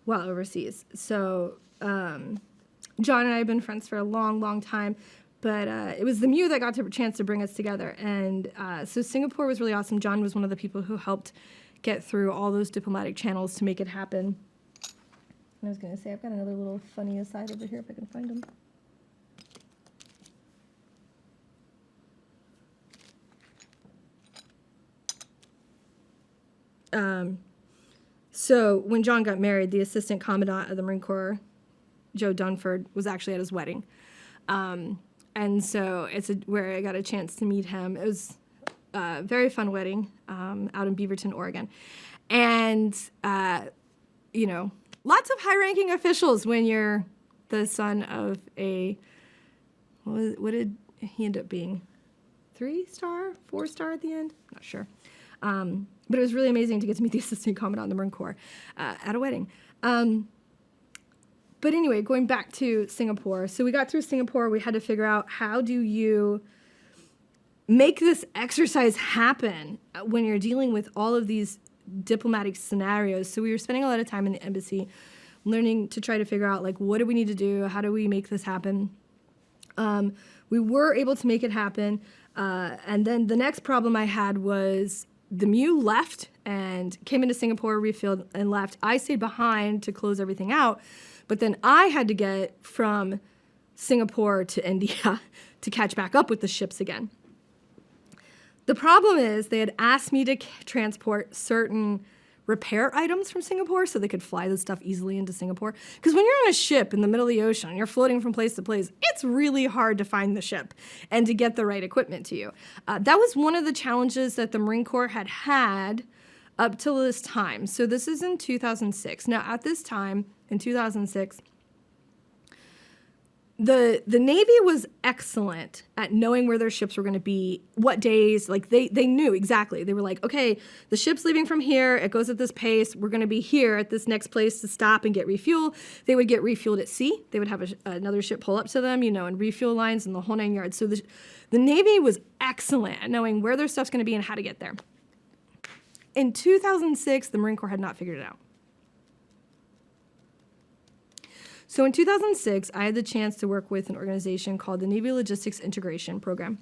Speaker 1: while overseas. So John and I have been friends for a long, long time, but it was the MU that got the chance to bring us together. And so Singapore was really awesome. John was one of the people who helped get through all those diplomatic channels to make it happen. And I was going to say, I've got another little funny aside over here if I can find him. So when John got married, the assistant commandant of the Marine Corps, Joe Dunford, was actually at his wedding. And so it's where I got a chance to meet him. It was a very fun wedding out in Beaverton, Oregon. And, lots of high-ranking officials when you're the son of what did he end up being? 3-star, 4-star at the end? Not sure. But it was really amazing to get to meet the assistant commandant in the Marine Corps at a wedding. But anyway, going back to Singapore. So we got through Singapore. We had to figure out, how do you make this exercise happen when you're dealing with all of these diplomatic scenarios? So we were spending a lot of time in the embassy learning to try to figure out, like, what do we need to do? How do we make this happen? We were able to make it happen. And then the next problem I had was the MEU left and came into Singapore, refilled, and left. I stayed behind to close everything out. But then I had to get from Singapore to India to catch back up with the ships again. The problem is they had asked me to transport certain repair items from Singapore so they could fly the stuff easily into Singapore. Because when you're on a ship in the middle of the ocean and you're floating from place to place, it's really hard to find the ship and to get the right equipment to you. That was one of the challenges that the Marine Corps had up till this time. So this is in 2006. Now, at this time, in 2006, the Navy was excellent at knowing where their ships were going to be, what days. Like, they knew exactly. They were like, okay, the ship's leaving from here. It goes at this pace. We're going to be here at this next place to stop and get refuel. They would get refueled at sea. They would have another ship pull up to them, and refuel lines and the whole 9 yards. So the Navy was excellent at knowing where their stuff's going to be and how to get there. In 2006, the Marine Corps had not figured it out. So in 2006, I had the chance to work with an organization called the Navy Logistics Integration Program.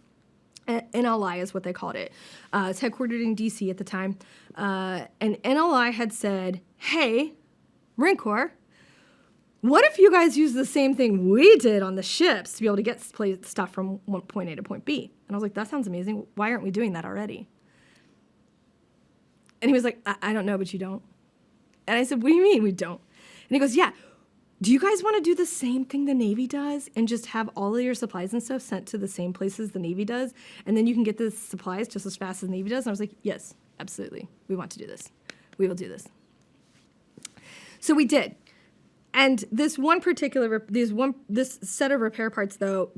Speaker 1: NLI is what they called it. It's headquartered in D.C. at the time. And NLI had said, hey, Marine Corps, what if you guys use the same thing we did on the ships to be able to get stuff from point A to point B? And I was like, that sounds amazing. Why aren't we doing that already? And he was like, I don't know, but you don't. And I said, what do you mean we don't? And he goes, yeah. Do you guys want to do the same thing the Navy does and just have all of your supplies and stuff sent to the same places the Navy does, and then you can get the supplies just as fast as the Navy does? And I was like, yes, absolutely. We want to do this. We will do this. So we did. And this set of repair parts, though,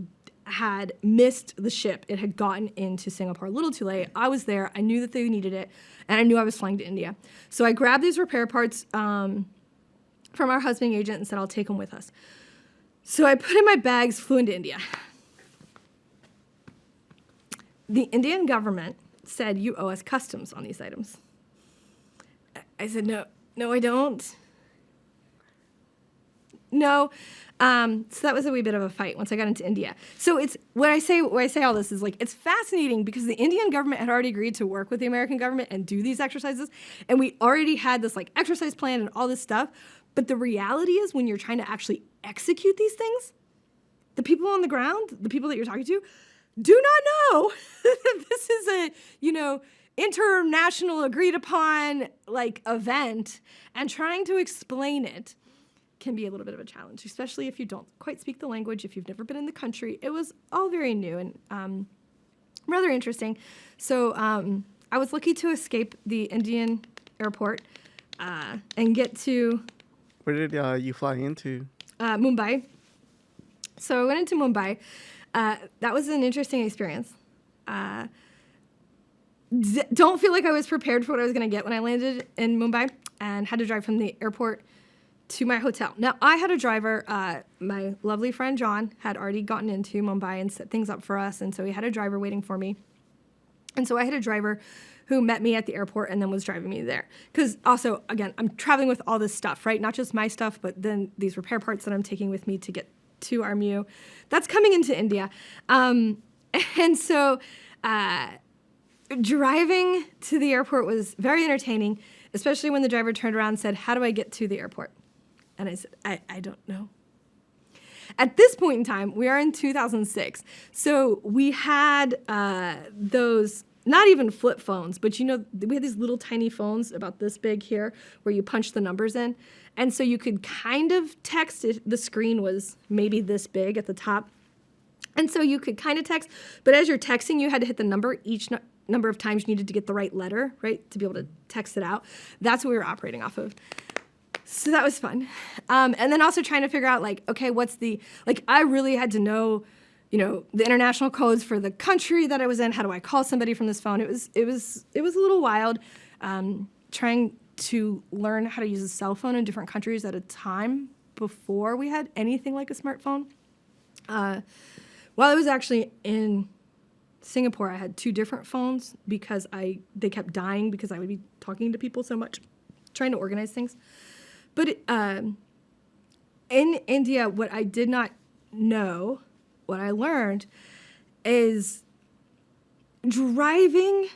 Speaker 1: had missed the ship. It had gotten into Singapore a little too late. I was there. I knew that they needed it, and I knew I was flying to India. So I grabbed these repair parts from our husband agent and said, I'll take them with us. So I put in my bags, flew into India. The Indian government said, you owe us customs on these items. I said, no, I don't. No. So that was a wee bit of a fight once I got into India. So it's when I say all this is, like, it's fascinating because the Indian government had already agreed to work with the American government and do these exercises, and we already had this, like, exercise plan and all this stuff. But the reality is, when you're trying to actually execute these things, the people on the ground, the people that you're talking to, do not know that this is a, international agreed upon, like, event, and trying to explain it can be a little bit of a challenge, especially if you don't quite speak the language, if you've never been in the country. It was all very new and rather interesting. So I was lucky to escape the Indian airport and get to...
Speaker 2: Where did you fly into?
Speaker 1: Mumbai. So I went into Mumbai. That was an interesting experience. Don't feel like I was prepared for what I was going to get when I landed in Mumbai and had to drive from the airport to my hotel. Now, I had a driver. My lovely friend John had already gotten into Mumbai and set things up for us, and so he had a driver waiting for me. And so I had a driver who met me at the airport and then was driving me there. Because also, again, I'm traveling with all this stuff, right? Not just my stuff, but then these repair parts that I'm taking with me to get to our MEU. That's coming into India. And so driving to the airport was very entertaining, especially when the driver turned around and said, how do I get to the airport? And I said, I don't know. At this point in time, we are in 2006. So we had those, not even flip phones, but we had these little tiny phones about this big here where you punch the numbers in. And so you could kind of text it. The screen was maybe this big at the top. And so you could kind of text, but as you're texting, you had to hit the number each number of times you needed to get the right letter, right, to be able to text it out. That's what we were operating off of. So that was fun. And then also trying to figure out, like, okay, I really had to know, the international codes for the country that I was in. How do I call somebody from this phone? It was a little wild, trying to learn how to use a cell phone in different countries at a time before we had anything like a smartphone. While I was actually in Singapore, I had 2 different phones because they kept dying because I would be talking to people so much, trying to organize things. But in India, what I did not know, what I learned, is driving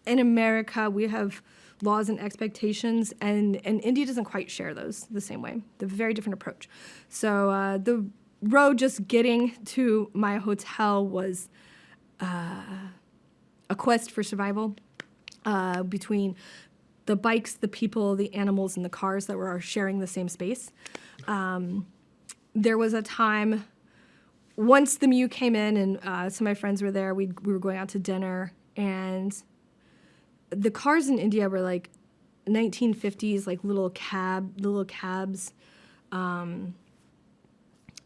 Speaker 1: in America, we have laws and expectations, and India doesn't quite share those the same way. They have a very different approach. So the road just getting to my hotel was a quest for survival between the bikes, the people, the animals, and the cars that were sharing the same space. There was a time, once the Mew came in and some of my friends were there, we were going out to dinner, and the cars in India were like 1950s, like little cabs.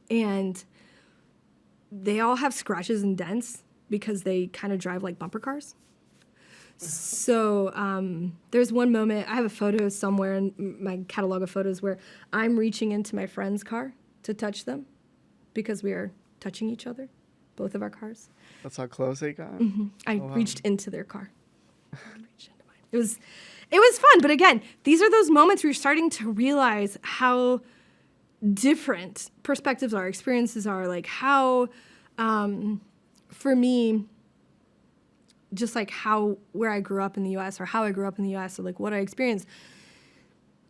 Speaker 1: And they all have scratches and dents because they kind of drive like bumper cars. So there's one moment, I have a photo somewhere in my catalog of photos where I'm reaching into my friend's car to touch them because we are touching each other, both of our cars.
Speaker 2: That's how close they got?
Speaker 1: Mm-hmm. I reached into their car. Reached into mine. It was fun, but again, these are those moments where you're starting to realize how different perspectives are, experiences are, like how, for me, just like where I grew up in the U.S. or how I grew up in the U.S. or like what I experienced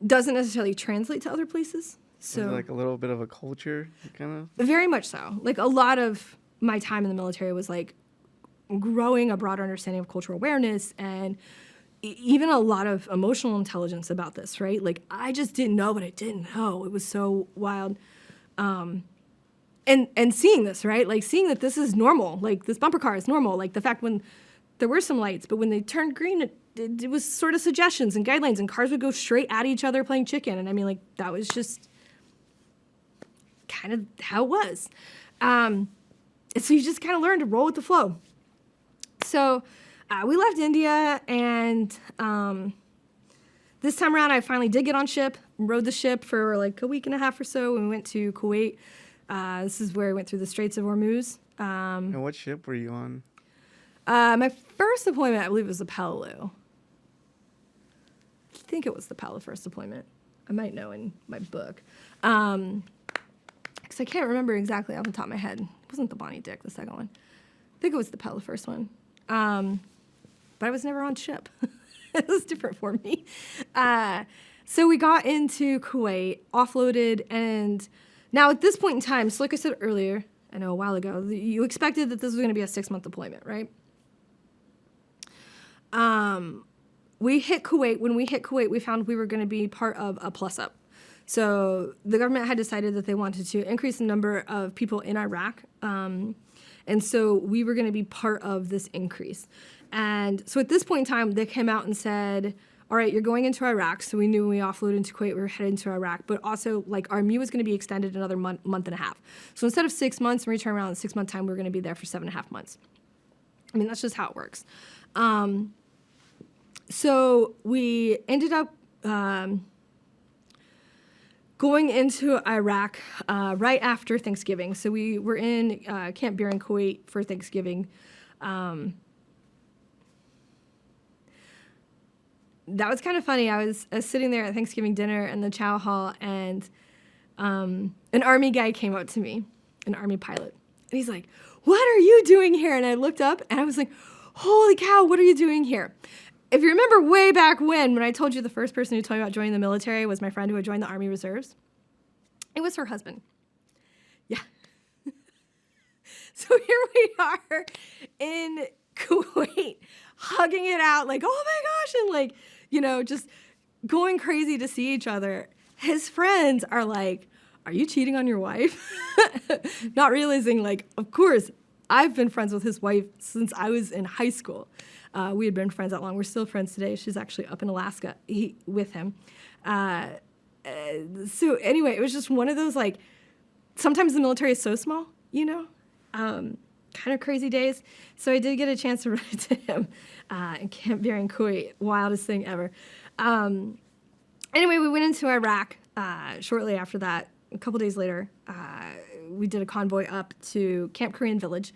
Speaker 1: doesn't necessarily translate to other places. So
Speaker 2: like a little bit of a culture, kind
Speaker 1: of? Very much so. Like a lot of my time in the military was like growing a broader understanding of cultural awareness and even a lot of emotional intelligence about this, right? Like I just didn't know what I didn't know. It was so wild. And seeing this, right? Like seeing that this is normal, like this bumper car is normal. Like the fact when there were some lights, but when they turned green, it was sort of suggestions and guidelines, and cars would go straight at each other playing chicken. And I mean, like that was just kind of how it was. And so you just kind of learn to roll with the flow. So we left India, and this time around, I finally did get on ship, rode the ship for like a week and a half or so, and we went to Kuwait. This is where I went through the Straits of Hormuz.
Speaker 2: and what ship were you on?
Speaker 1: My first deployment, I believe, was the Palau. I think it was the Palau first deployment. I might know in my book. Because I can't remember exactly off the top of my head. It wasn't the Bonnie Dick, the second one. I think it was the Palau first one. But I was never on ship. It was different for me. So we got into Kuwait, offloaded, and now at this point in time, so like I said earlier, I know a while ago, you expected that this was going to be a 6-month deployment, right? We hit Kuwait. When we hit Kuwait, we found we were going to be part of a plus-up. So the government had decided that they wanted to increase the number of people in Iraq. And so we were going to be part of this increase. And so at this point in time, they came out and said, all right, you're going into Iraq. So we knew when we offloaded into Kuwait, we were headed into Iraq. But also, like, our MU was going to be extended another month and a half. So instead of 6 months, when we turn around in 6 month time, we are going to be there for 7.5 months. I mean, that's just how it works. So we ended up going into Iraq right after Thanksgiving. So we were in Camp Beer in Kuwait for Thanksgiving. That was kind of funny. I was sitting there at Thanksgiving dinner in the chow hall, and an Army guy came up to me, an Army pilot. And he's like, "What are you doing here?" And I looked up, and I was like, "Holy cow, what are you doing here?" If you remember way back when I told you the first person who told me about joining the military was my friend who had joined the Army Reserves, it was her husband. Yeah. So here we are in Kuwait, hugging it out like, oh my gosh, and like, you know, just going crazy to see each other. His friends are like, are you cheating on your wife? Not realizing, like, of course, I've been friends with his wife since I was in high school. We had been friends that long. We're still friends today. She's actually up in Alaska with him. So anyway, it was just one of those, like, sometimes the military is so small, kind of crazy days. So I did get a chance to write to him in Camp Baron-Coit, wildest thing ever. Anyway, we went into Iraq shortly after that. A couple days later, we did a convoy up to Camp Korean Village.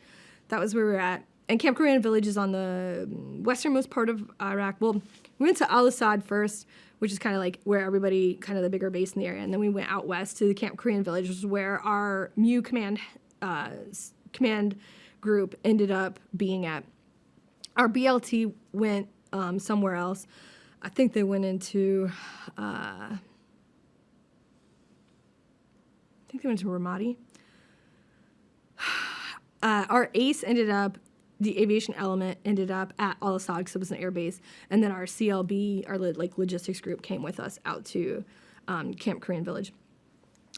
Speaker 1: That was where we were at. And Camp Korean Village is on the westernmost part of Iraq. Well, we went to Al-Assad first, which is kind of like where everybody, kind of the bigger base in the area. And then we went out west to the Camp Korean Village, which is where our MU command group ended up being at. Our BLT went somewhere else. I think they went into, Ramadi. Our ACE the aviation element ended up at Al-Assad because it was an air base. And then our CLB, our logistics group, came with us out to Camp Korean Village.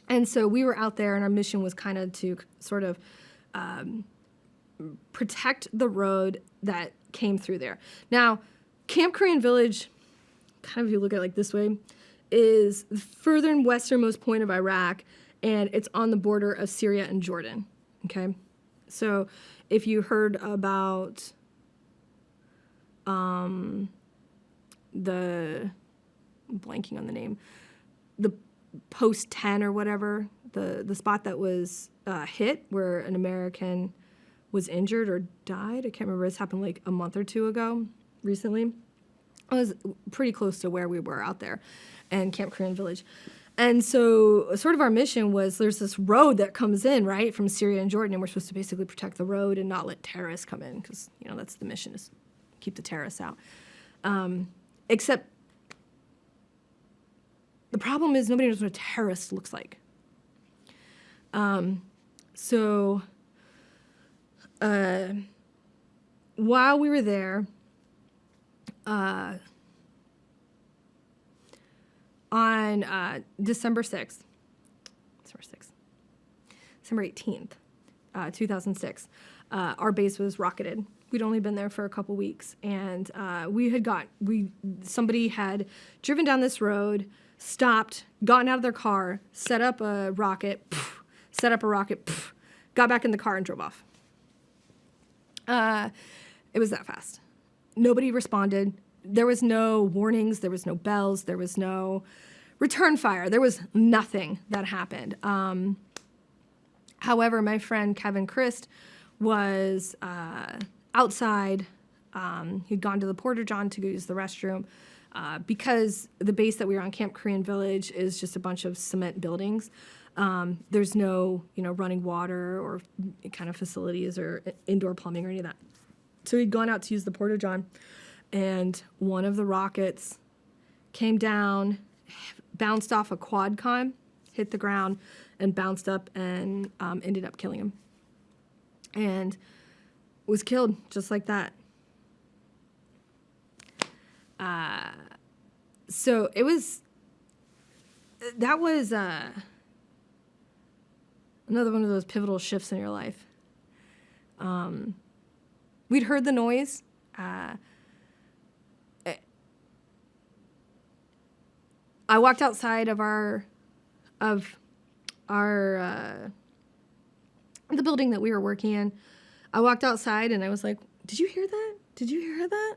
Speaker 1: And so we were out there, and our mission was kind of to sort of protect the road that came through there. Now, Camp Korean Village, kind of if you look at it like this way, is the further and westernmost point of Iraq, and it's on the border of Syria and Jordan, okay? So if you heard about I'm blanking on the name, the Post 10 or whatever, the spot that was hit where an American was injured or died. I can't remember. This happened like a month or two ago recently. It was pretty close to where we were out there in Camp Korean Village. And so sort of our mission was there's this road that comes in, right, from Syria and Jordan, and we're supposed to basically protect the road and not let terrorists come in because, that's the mission is keep the terrorists out. Except the problem is nobody knows what a terrorist looks like. So while we were there, on December 18th, 2006, our base was rocketed. We'd only been there for a couple weeks, and somebody had driven down this road, stopped, gotten out of their car, set up a rocket, got back in the car and drove off. It was that fast. Nobody responded. There was no warnings. There was no bells. There was no return fire. There was nothing that happened. However, my friend Kevin Christ was outside. He'd gone to the Porta-John to go use the restroom because the base that we were on, Camp Korean Village, is just a bunch of cement buildings. There's no, running water or kind of facilities or indoor plumbing or any of that. So he'd gone out to use the Porta-John, and one of the rockets came down, bounced off a quad con, hit the ground, and bounced up and ended up killing him. And was killed just like that. So that was another one of those pivotal shifts in your life. We'd heard the noise. I walked outside of the building that we were working in. I walked outside and I was like, "Did you hear that? Did you hear that?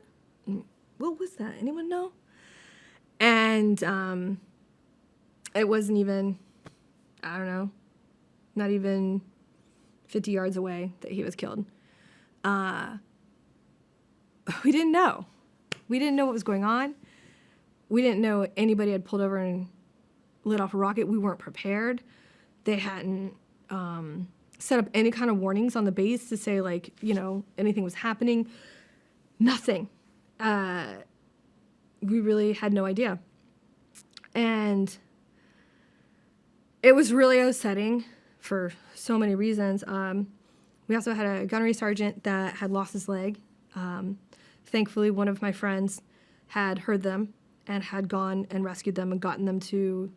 Speaker 1: What was that? Anyone know?" And it wasn't even, I don't know, not even 50 yards away that he was killed. We didn't know. We didn't know what was going on. We didn't know anybody had pulled over and lit off a rocket. We weren't prepared. They hadn't set up any kind of warnings on the base to say, anything was happening. Nothing. We really had no idea. And it was really upsetting for so many reasons. We also had a gunnery sergeant that had lost his leg. Thankfully, one of my friends had heard them and had gone and rescued them and gotten them to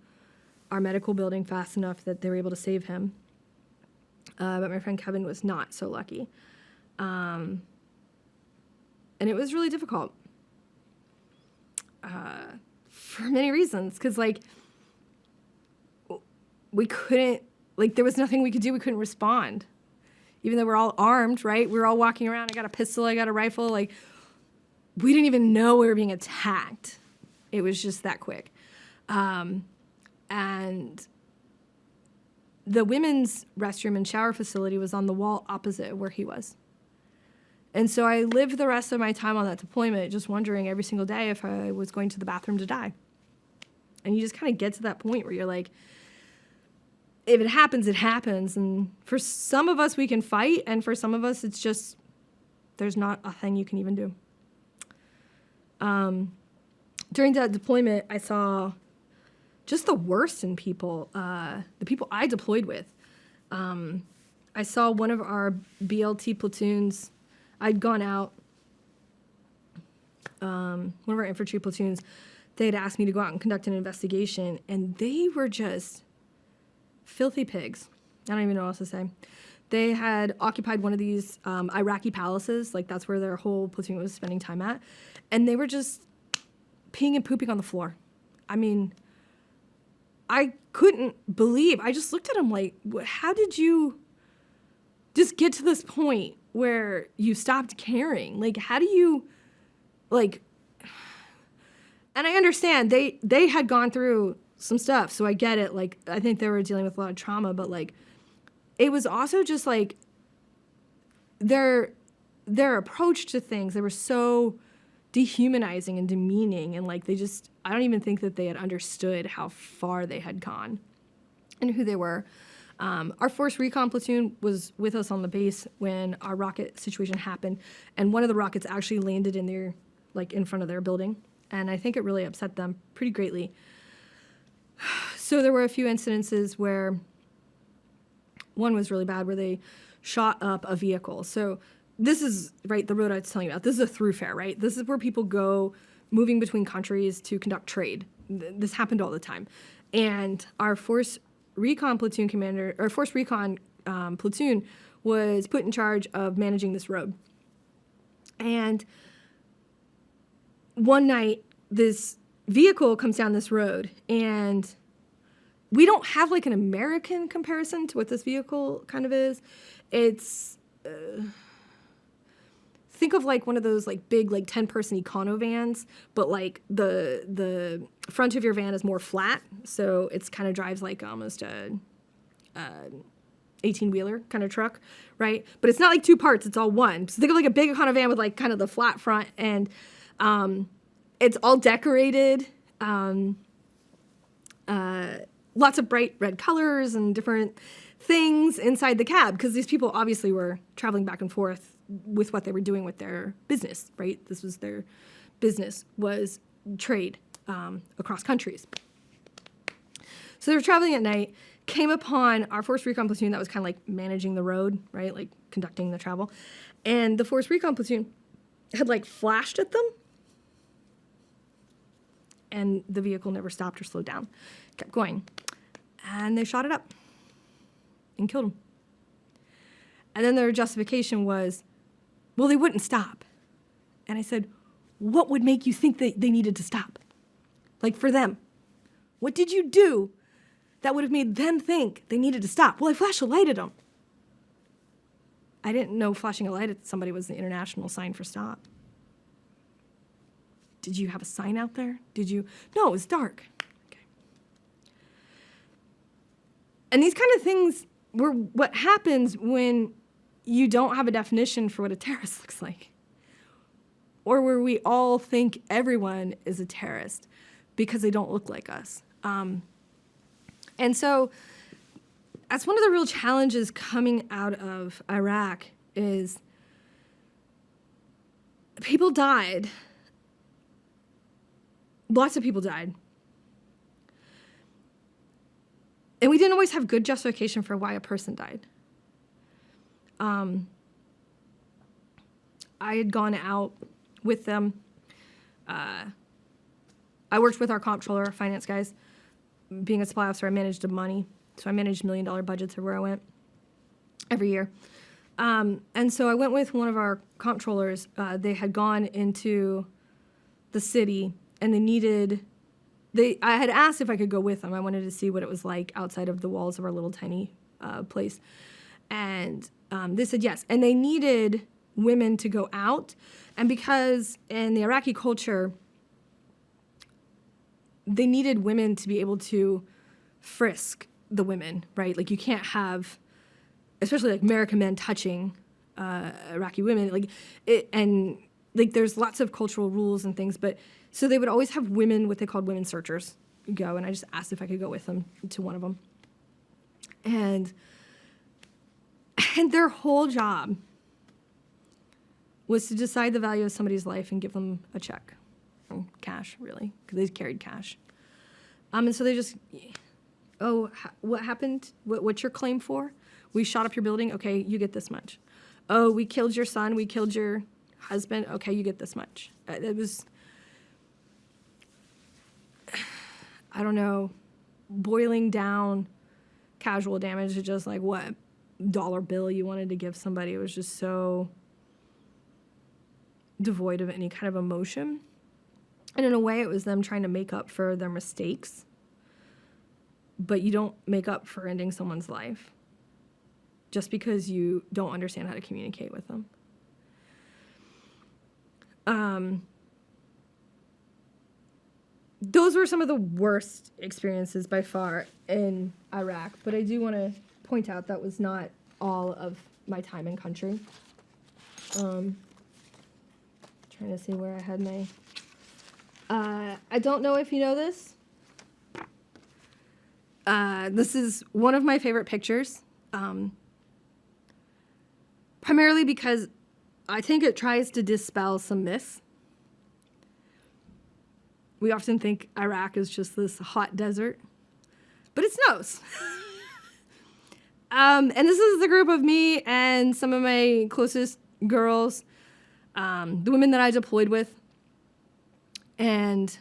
Speaker 1: our medical building fast enough that they were able to save him. But my friend Kevin was not so lucky. And it was really difficult for many reasons. Because, like, we couldn't, like, there was nothing we could do. We couldn't respond. Even though we're all armed, right? We were all walking around. I got a pistol. I got a rifle. Like, we didn't even know we were being attacked. It was just that quick. And the women's restroom and shower facility was on the wall opposite where he was. And so I lived the rest of my time on that deployment just wondering every single day if I was going to the bathroom to die. And you just kind of get to that point where you're like, if it happens, it happens. And for some of us, we can fight. And for some of us, it's just, there's not a thing you can even do. During that deployment, I saw just the worst in people, the people I deployed with. I saw one of our BLT platoons. I'd gone out, one of our infantry platoons, they had asked me to go out and conduct an investigation, and they were just filthy pigs. I don't even know what else to say. They had occupied one of these Iraqi palaces, like that's where their whole platoon was spending time at, and they were just peeing and pooping on the floor. I mean, I couldn't believe. I just looked at them like, how did you just get to this point where you stopped caring? Like, how do you, like, and I understand they had gone through some stuff, so I get it. Like, I think they were dealing with a lot of trauma, but, like, it was also just, like, their approach to things, they were so dehumanizing and demeaning, and, like, they just, I don't even think that they had understood how far they had gone and who they were. Our force recon platoon was with us on the base when our rocket situation happened, and one of the rockets actually landed in their, like, in front of their building, and I think it really upset them pretty greatly. So there were a few incidences where one was really bad, where they shot up a vehicle. So this is, right, the road I was telling you about. This is a throughfare, right? This is where people go moving between countries to conduct trade. This happened all the time. And our force recon platoon commander, or force recon platoon was put in charge of managing this road. And one night, this vehicle comes down this road, and we don't have, like, an American comparison to what this vehicle kind of is. It's, think of, like, one of those, like, big, like, 10-person econo vans, but, like, the front of your van is more flat, so it's kind of drives like almost a 18-wheeler kind of truck, right? But it's not like two parts, it's all one. So think of, like, a big econo van with, like, kind of the flat front, and it's all decorated, lots of bright red colors and different things inside the cab, because these people obviously were traveling back and forth with what they were doing with their business, right? This was their business, was trade across countries. So they were traveling at night, came upon our force recon platoon that was kind of like managing the road, right? Like conducting the travel. And the force recon platoon had, like, flashed at them, and the vehicle never stopped or slowed down. Kept going. And they shot it up and killed him. And then their justification was, well, they wouldn't stop. And I said, what would make you think that they needed to stop? Like, for them. What did you do that would have made them think they needed to stop? Well, I flashed a light at them. I didn't know flashing a light at somebody was the international sign for stop. Did you have a sign out there? Did you? No, it was dark. Okay. And these kind of things were what happens when you don't have a definition for what a terrorist looks like. Or where we all think everyone is a terrorist because they don't look like us. And so that's one of the real challenges coming out of Iraq is people died. Lots of people died. And we didn't always have good justification for why a person died. I had gone out with them. I worked with our comptroller, finance guys. being a supply officer, I managed the money. So I managed $1 million budgets everywhere I went every year. And so I went with one of our comptrollers. They had gone into the city and I had asked if I could go with them. I wanted to see what it was like outside of the walls of our little tiny place. And they said yes. And they needed women to go out. And because in the Iraqi culture, they needed women to be able to frisk the women, right? Like you can't have, especially like American men touching Iraqi women, and there's lots of cultural rules and things, but so they would always have women, what they called women searchers, go, and I just asked if I could go with them to one of them. And their whole job was to decide the value of somebody's life and give them a check, or cash, really, because they carried cash. And so they just, what happened? What's your claim for? We shot up your building. Okay, you get this much. Oh, we killed your son. We killed your husband. Okay, you get this much. It was, I don't know, boiling down casual damage to just like what dollar bill you wanted to give somebody. It was just so devoid of any kind of emotion. And in a way, it was them trying to make up for their mistakes. But you don't make up for ending someone's life just because you don't understand how to communicate with them. Those were some of the worst experiences by far in Iraq, but I do want to point out that was not all of my time in country. Trying to see where I had my... I don't know if you know this. This is one of my favorite pictures, primarily because I think it tries to dispel some myths. We often think Iraq is just this hot desert, but it snows. And this is the group of me and some of my closest girls, the women that I deployed with, and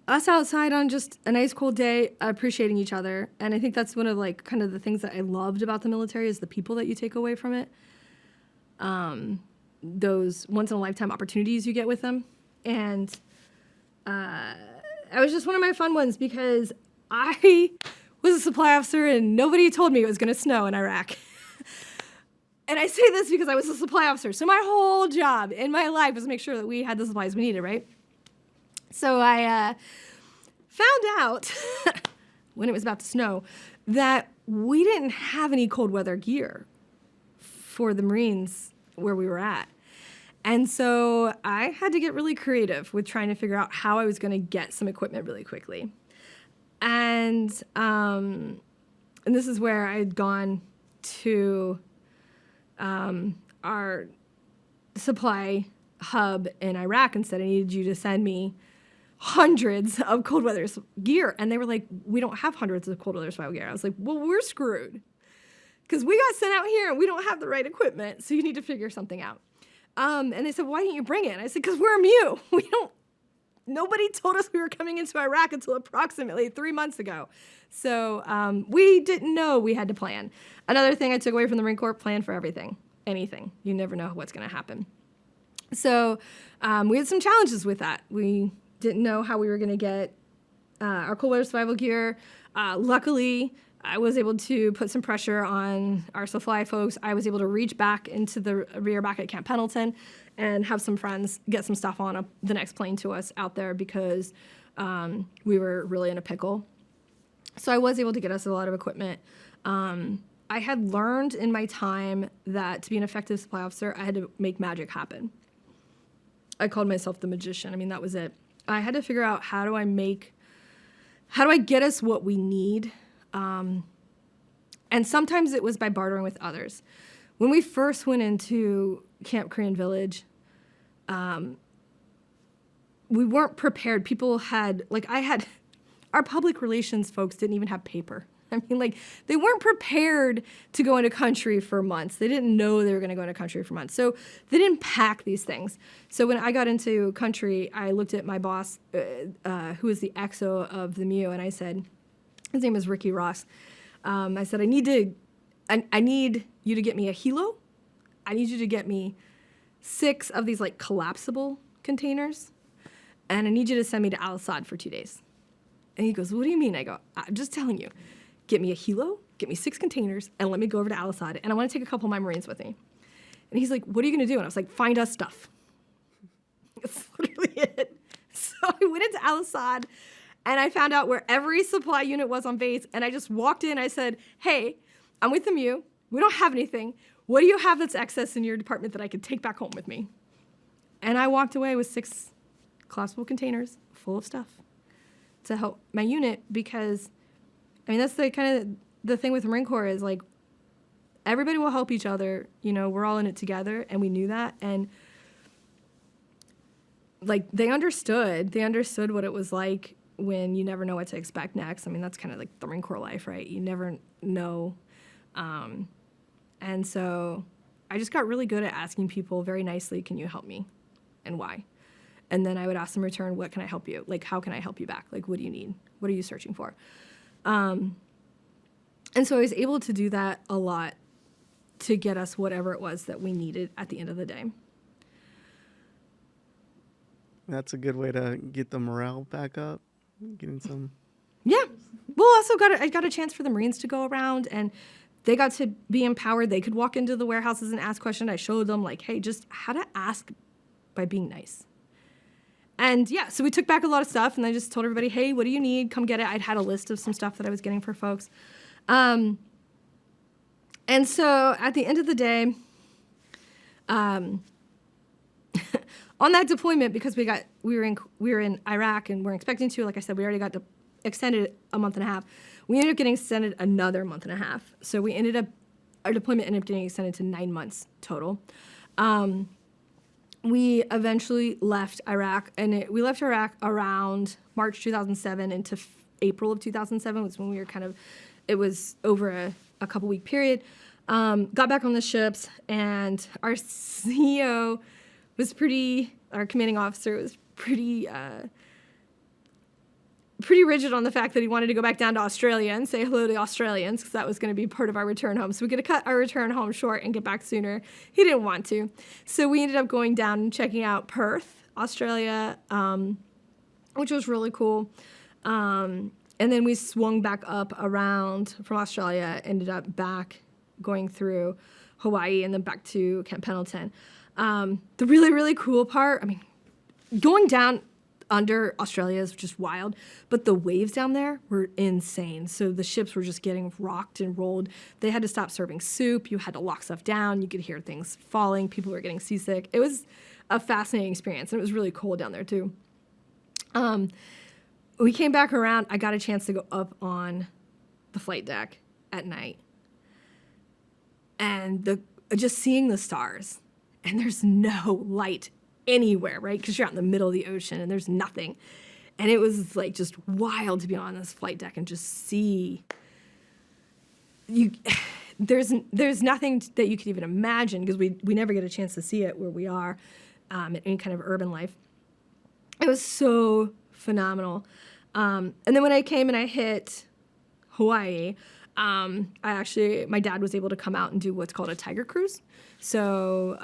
Speaker 1: us outside on just a nice cold day, appreciating each other. And I think that's one of like kind of the things that I loved about the military is the people that you take away from it. Those once in a lifetime opportunities you get with them. And it was just one of my fun ones because I was a supply officer and nobody told me it was going to snow in Iraq. And I say this because I was a supply officer. So my whole job in my life was to make sure that we had the supplies we needed, right? So I found out when it was about to snow that we didn't have any cold weather gear for the Marines where we were at. And so I had to get really creative with trying to figure out how I was going to get some equipment really quickly. And this is where I had gone to our supply hub in Iraq and said, I needed you to send me hundreds of cold weather gear. And they were like, we don't have hundreds of cold weather survival gear. I was like, well, we're screwed because we got sent out here and we don't have the right equipment. So you need to figure something out. And they said, why didn't you bring it? And I said, because we're immune. Nobody told us we were coming into Iraq until approximately 3 months ago. So we didn't know we had to plan. Another thing I took away from the Marine Corps, plan for everything, anything. You never know what's going to happen. So we had some challenges with that. We didn't know how we were going to get our cold weather survival gear. Luckily, I was able to put some pressure on our supply folks. I was able to reach back into the rear back at Camp Pendleton and have some friends get some stuff on the next plane to us out there because we were really in a pickle. So I was able to get us a lot of equipment. I had learned in my time that to be an effective supply officer, I had to make magic happen. I called myself the magician. I mean, that was it. I had to figure out how do I get us what we need? And sometimes it was by bartering with others. When we first went into Camp Korean Village, we weren't prepared. People had, our public relations folks didn't even have paper. I mean, like, they weren't prepared to go into country for months. They didn't know they were going to go into country for months. So they didn't pack these things. So when I got into country, I looked at my boss, who was the XO of the MEU, and I said, his name is Ricky Ross. I said, I need you to get me a helo. I need you to get me 6 of these like collapsible containers, and I need you to send me to Al Asad for 2 days. And he goes, what do you mean? I go, I'm just telling you, get me a helo, get me 6 containers, and let me go over to Al Asad, and I want to take a couple of my Marines with me. And he's like, what are you going to do? And I was like, find us stuff. That's literally it. So I went into Al Asad, and I found out where every supply unit was on base, and I just walked in. I said, hey, I'm with the MEU. We don't have anything. What do you have that's excess in your department that I could take back home with me? And I walked away with 6 collapsible containers full of stuff to help my unit, because, I mean, that's the kind of the thing with the Marine Corps is, like, everybody will help each other. You know, we're all in it together, and we knew that. And, like, they understood what it was like when you never know what to expect next. I mean, that's kind of like the Marine Corps life, right? You never know. And so I just got really good at asking people very nicely, can you help me, and why? And then I would ask them in return, what can I help you? Like, how can I help you back? Like, what do you need? What are you searching for? And so I was able to do that a lot to get us whatever it was that we needed at the end of the day.
Speaker 2: That's a good way to get the morale back up, getting some.
Speaker 1: Yeah. Well, also I got a chance for the Marines to go around, and they got to be empowered. They could walk into the warehouses and ask questions. I showed them, like, hey, just how to ask by being nice. And yeah, so we took back a lot of stuff, and I just told everybody, hey, what do you need? Come get it. I'd had a list of some stuff that I was getting for folks. And so at the end of the day, on that deployment, because we were in Iraq and we're expecting to, like I said, we already got extended a month and a half. We ended up getting extended another month and a half. So our deployment ended up getting extended to 9 months total. We eventually left Iraq, and we left Iraq around March 2007 into April of 2007 was when we were it was over a couple week period. Got back on the ships, and our CEO our commanding officer was pretty rigid on the fact that he wanted to go back down to Australia and say hello to Australians, because that was going to be part of our return home. So we could cut our return home short and get back sooner. He didn't want to. So we ended up going down and checking out Perth, Australia, which was really cool. And then we swung back up around from Australia, ended up back going through Hawaii and then back to Camp Pendleton. The really, really cool part, I mean, going down under Australia is just wild, but the waves down there were insane. So the ships were just getting rocked and rolled. They had to stop serving soup. You had to lock stuff down. You could hear things falling. People were getting seasick. It was a fascinating experience, and it was really cold down there too. We came back around. I got a chance to go up on the flight deck at night, and just seeing the stars, and there's no light anywhere, right? Because you're out in the middle of the ocean and there's nothing. And it was like just wild to be on this flight deck and just see there's nothing that you could even imagine, because we never get a chance to see it where we are in any kind of urban life. It was so phenomenal. And then when I came and I hit Hawaii, my dad was able to come out and do what's called a Tiger Cruise. So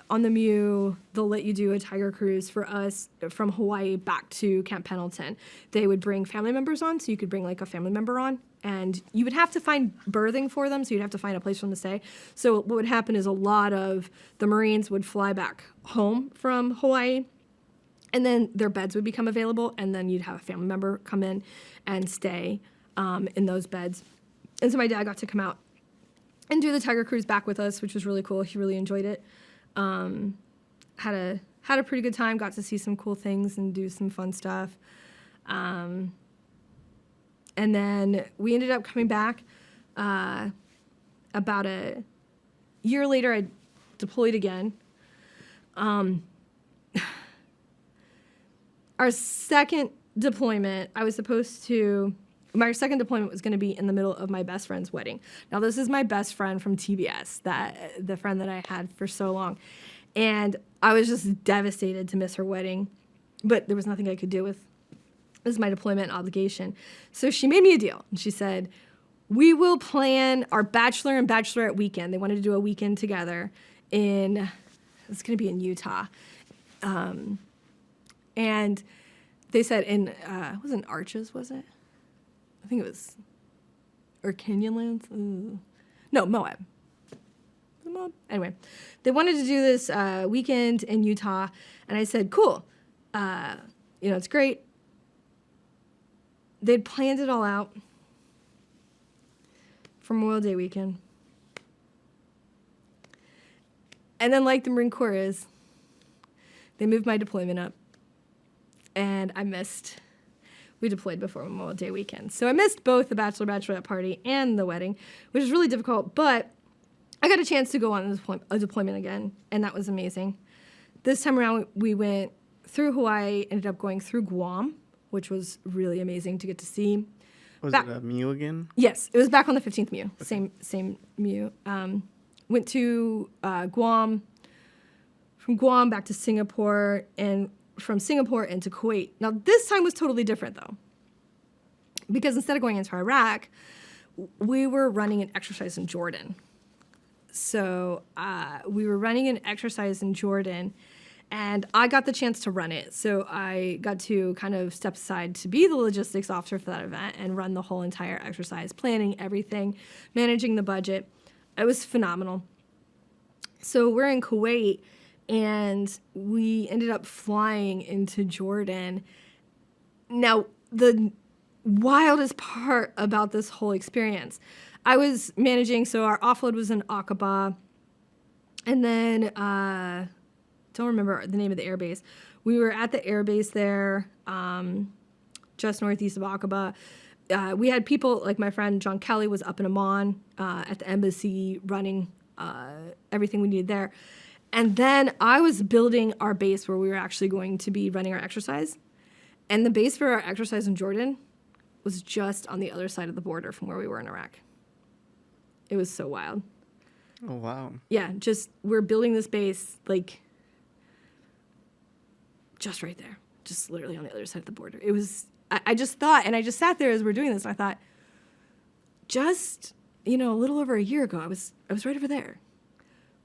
Speaker 1: on the MEU, they'll let you do a Tiger Cruise for us from Hawaii back to Camp Pendleton. They would bring family members on, so you could bring like a family member on, and you would have to find berthing for them, so you'd have to find a place for them to stay. So what would happen is a lot of the Marines would fly back home from Hawaii, and then their beds would become available, and then you'd have a family member come in and stay in those beds. And so my dad got to come out and do the Tiger Cruise back with us, which was really cool. He really enjoyed it. Had a pretty good time. Got to see some cool things and do some fun stuff. And then we ended up coming back. About a year later, I deployed again. Our second deployment, I was supposed to my second deployment was going to be in the middle of my best friend's wedding. Now, this is my best friend from TBS, the friend that I had for so long. And I was just devastated to miss her wedding, but there was nothing I could do with this is my deployment obligation. So she made me a deal. And she said, we will plan our bachelor and bachelorette weekend. They wanted to do a weekend together it's going to be in Utah. And they said it wasn't Arches, was it? I think it was, or Canyonlands? No, Moab. Moab? Anyway, they wanted to do this weekend in Utah, and I said, cool. It's great. They'd planned it all out for Memorial Day weekend. And then, like the Marine Corps is, they moved my deployment up, and we deployed before Memorial Day weekend. So I missed both the bachelorette party and the wedding, which was really difficult, but I got a chance to go on a deployment again, and that was amazing. This time around, we went through Hawaii, ended up going through Guam, which was really amazing to get to see.
Speaker 2: Was it a MEU again?
Speaker 1: Yes, it was back on the 15th MEU, same MEU. Went to Guam, from Guam back to Singapore, and from Singapore into Kuwait. Now, this time was totally different, though, because instead of going into Iraq, we were running an exercise in Jordan. So we were running an exercise in Jordan, and I got the chance to run it. So I got to kind of step aside to be the logistics officer for that event and run the whole entire exercise, planning everything, managing the budget. It was phenomenal. So we're in Kuwait, and we ended up flying into Jordan. Now, the wildest part about this whole experience, I was managing, so our offload was in Aqaba, and then, don't remember the name of the airbase. We were at the airbase there, just northeast of Aqaba. We had people, like my friend John Kelly was up in Amman at the embassy running everything we needed there. And then I was building our base where we were actually going to be running our exercise. And the base for our exercise in Jordan was just on the other side of the border from where we were in Iraq. It was so wild.
Speaker 2: Oh, wow.
Speaker 1: Yeah, just we're building this base, like, just right there. Just literally on the other side of the border. It was, I just thought, and I just sat there as we're doing this, and I thought, just, a little over a year ago, I was right over there.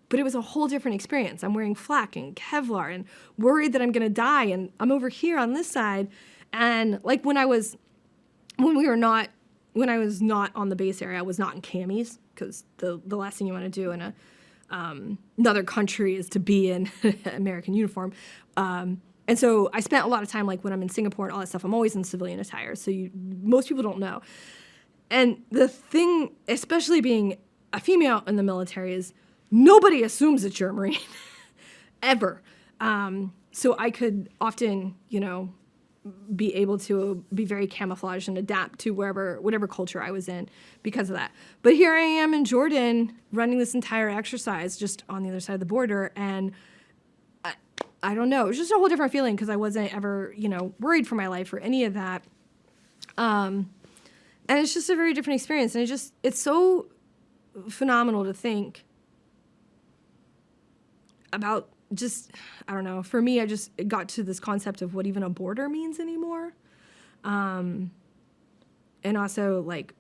Speaker 1: But it was a whole different experience. I'm wearing flak and Kevlar and worried that I'm going to die, and I'm over here on this side. And like when I was not on the base area, I was not in camis, because the last thing you want to do in another country is to be in American uniform. And so I spent a lot of time, like when I'm in Singapore and all that stuff, I'm always in civilian attire. So most people don't know. And the thing, especially being a female in the military, is nobody assumes that you're a Marine, ever. So I could often, be able to be very camouflaged and adapt to whatever culture I was in because of that. But here I am in Jordan running this entire exercise just on the other side of the border, and I don't know. It was just a whole different feeling because I wasn't ever, worried for my life or any of that. And it's just a very different experience. And it's so phenomenal to think about just, I don't know. For me, I just got to this concept of what even a border means anymore. And also, like,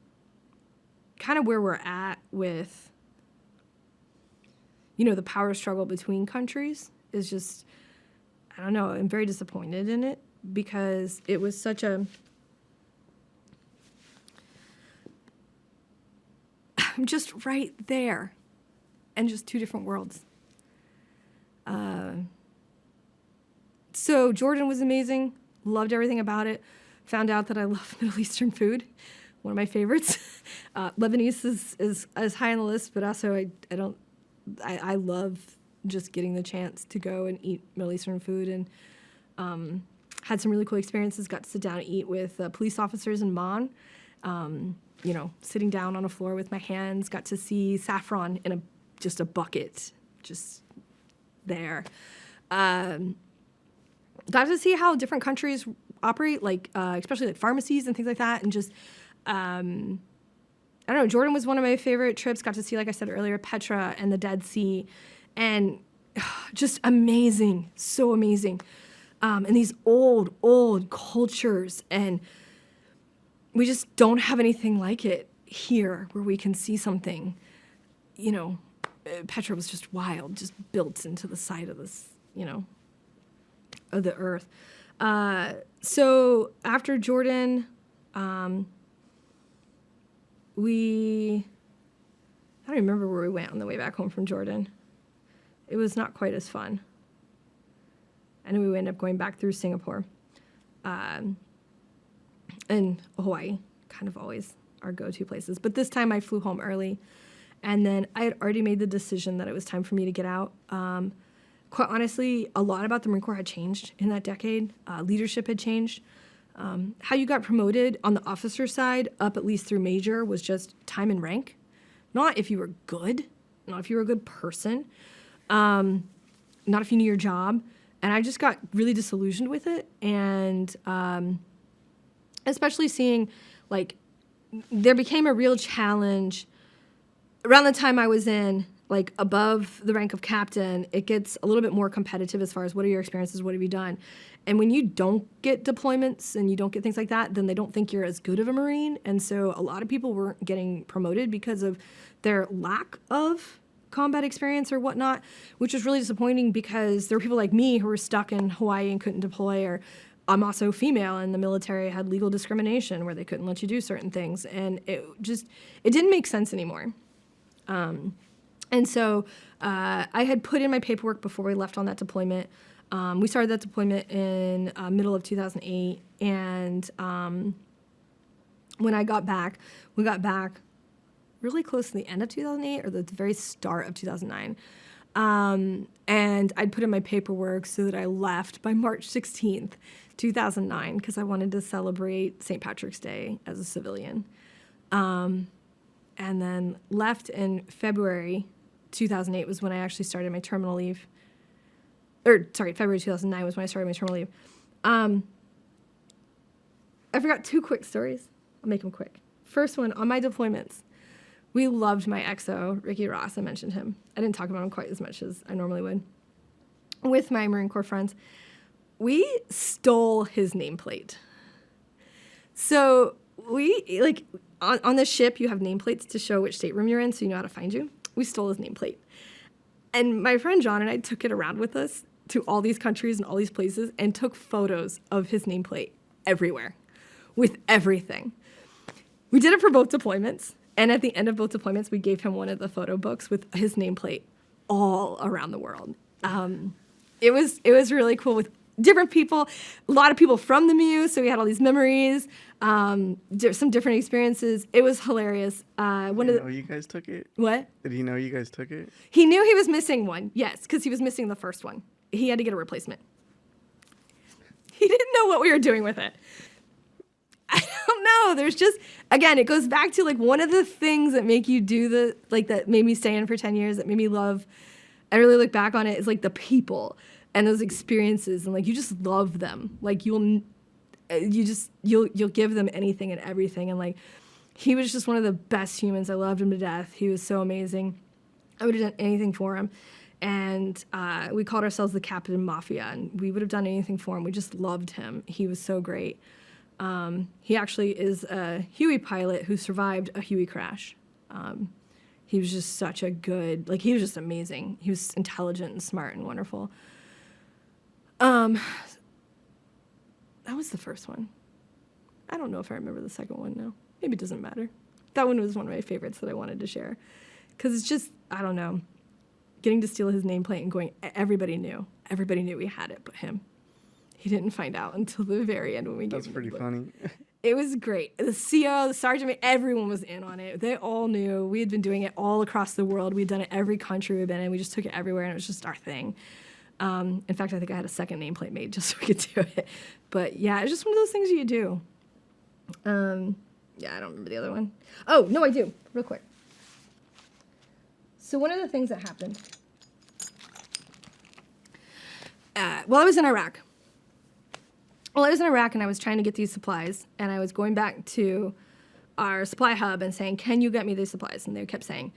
Speaker 1: kind of where we're at with, the power struggle between countries is just, I don't know, I'm very disappointed in it because it was such I'm just right there and just two different worlds. So Jordan was amazing. Loved everything about it. Found out that I love Middle Eastern food. One of my favorites. Lebanese is high on the list, but also I love just getting the chance to go and eat Middle Eastern food, and had some really cool experiences. Got to sit down and eat with police officers in Amman. Sitting down on a floor with my hands. Got to see saffron in just a bucket, just there. Got to see how different countries operate, like especially like pharmacies and things like that, and just I don't know, Jordan was one of my favorite trips. Got to see, like I said earlier, Petra and the Dead Sea. And just amazing, so amazing. And these old cultures. And we just don't have anything like it here where we can see something, Petra was just wild, just built into the side of this, of the earth. So after Jordan, I don't remember where we went on the way back home from Jordan. It was not quite as fun. I know we ended up going back through Singapore. And Hawaii, kind of always our go-to places. But this time I flew home early. And then I had already made the decision that it was time for me to get out. Quite honestly, a lot about the Marine Corps had changed in that decade. Leadership had changed. How you got promoted on the officer side, up at least through major, was just time and rank. Not if you were good, not if you were a good person, not if you knew your job. And I just got really disillusioned with it. And especially seeing, like, there became a real challenge around the time I was in, like, above the rank of captain. It gets a little bit more competitive as far as what are your experiences, what have you done? And when you don't get deployments and you don't get things like that, then they don't think you're as good of a Marine. And so a lot of people weren't getting promoted because of their lack of combat experience or whatnot, which was really disappointing because there were people like me who were stuck in Hawaii and couldn't deploy, or I'm also female and the military had legal discrimination where they couldn't let you do certain things. And it didn't make sense anymore. And so I had put in my paperwork before we left on that deployment. We started that deployment in middle of 2008. And when I got back, we got back really close to the end of 2008 or the very start of 2009. And I'd put in my paperwork so that I left by March 16th, 2009, because I wanted to celebrate St. Patrick's Day as a civilian. And then left in February 2008 was when I actually started my terminal leave. February 2009 was when I started my terminal leave. I forgot two quick stories. I'll make them quick. First one, on my deployments, we loved my XO, Ricky Ross. I mentioned him. I didn't talk about him quite as much as I normally would. With my Marine Corps friends, we stole his nameplate. So we, like, on the ship, you have nameplates to show which stateroom you're in so you know how to find you. We stole his nameplate. And my friend John and I took it around with us to all these countries and all these places and took photos of his nameplate everywhere with everything. We did it for both deployments. And at the end of both deployments, we gave him one of the photo books with his nameplate all around the world. It was really cool with different people, a lot of people from the MU, so we had all these memories, some different experiences. It was hilarious.
Speaker 2: Did he know you guys took it?
Speaker 1: What?
Speaker 2: Did he know you guys took it?
Speaker 1: He knew he was missing one, yes, because he was missing the first one. He had to get a replacement. He didn't know what we were doing with it. I don't know. There's just, again, it goes back to, like, one of the things that make you do that made me stay in for 10 years, that made me love, I really look back on it, is, like, the people and those experiences, and, like, you just love them. Like, you'll give them anything and everything. And, like, he was just one of the best humans. I loved him to death. He was so amazing. I would have done anything for him. And we called ourselves the Captain Mafia, and we would have done anything for him. We just loved him. He was so great. He actually is a Huey pilot who survived a Huey crash. He was just such a good, like, he was just amazing. He was intelligent and smart and wonderful. That was the first one. I don't know if I remember the second one now. Maybe it doesn't matter. That one was one of my favorites that I wanted to share. Because it's just, I don't know, getting to steal his nameplate and going, everybody knew. Everybody knew we had it but him. He didn't find out until the very end when we gave him. That's
Speaker 2: pretty funny.
Speaker 1: It was great. The CO, the sergeant, everyone was in on it. They all knew. We had been doing it all across the world. We'd done it every country we've been in. We just took it everywhere, and it was just our thing. In fact, I think I had a second nameplate made just so we could do it. But, yeah, it's just one of those things you do. Yeah, I don't remember the other one. Oh, no, I do. Real quick. So one of the things that happened while I was in Iraq. Well, I was in Iraq, and I was trying to get these supplies, and I was going back to our supply hub and saying, can you get me these supplies? And they kept saying,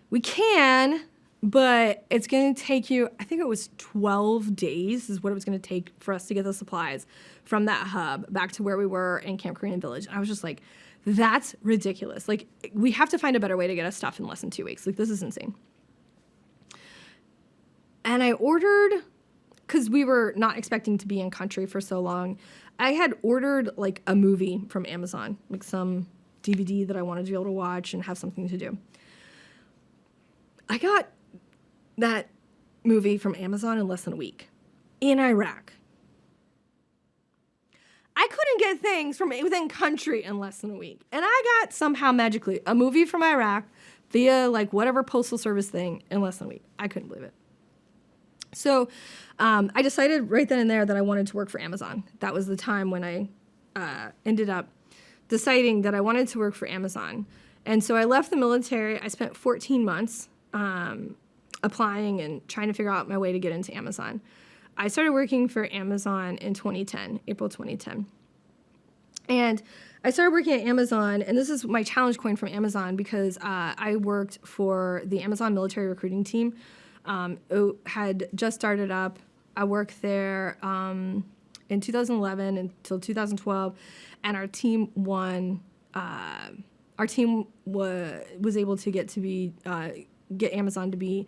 Speaker 1: we can, but it's going to take you, I think it was 12 days is what it was going to take for us to get the supplies from that hub back to where we were in Camp Korean Village. And I was just like, that's ridiculous. Like, we have to find a better way to get us stuff in less than 2 weeks. Like, this is insane. And I ordered, because we were not expecting to be in country for so long, I had ordered like a movie from Amazon, like some DVD that I wanted to be able to watch and have something to do. I got that movie from Amazon in less than a week in Iraq. I couldn't get things from within country in less than a week. And I got somehow magically a movie from Iraq via like whatever postal service thing in less than a week. I couldn't believe it. So I decided right then and there that I wanted to work for Amazon. That was the time when I ended up deciding that I wanted to work for Amazon. And so I left the military. I spent 14 months applying and trying to figure out my way to get into Amazon. I started working for Amazon in 2010, April 2010. And I started working at Amazon, and this is my challenge coin from Amazon because I worked for the Amazon military recruiting team. It had just started up. I worked there in 2011 until 2012, and our team won. Our team was able to get Amazon to be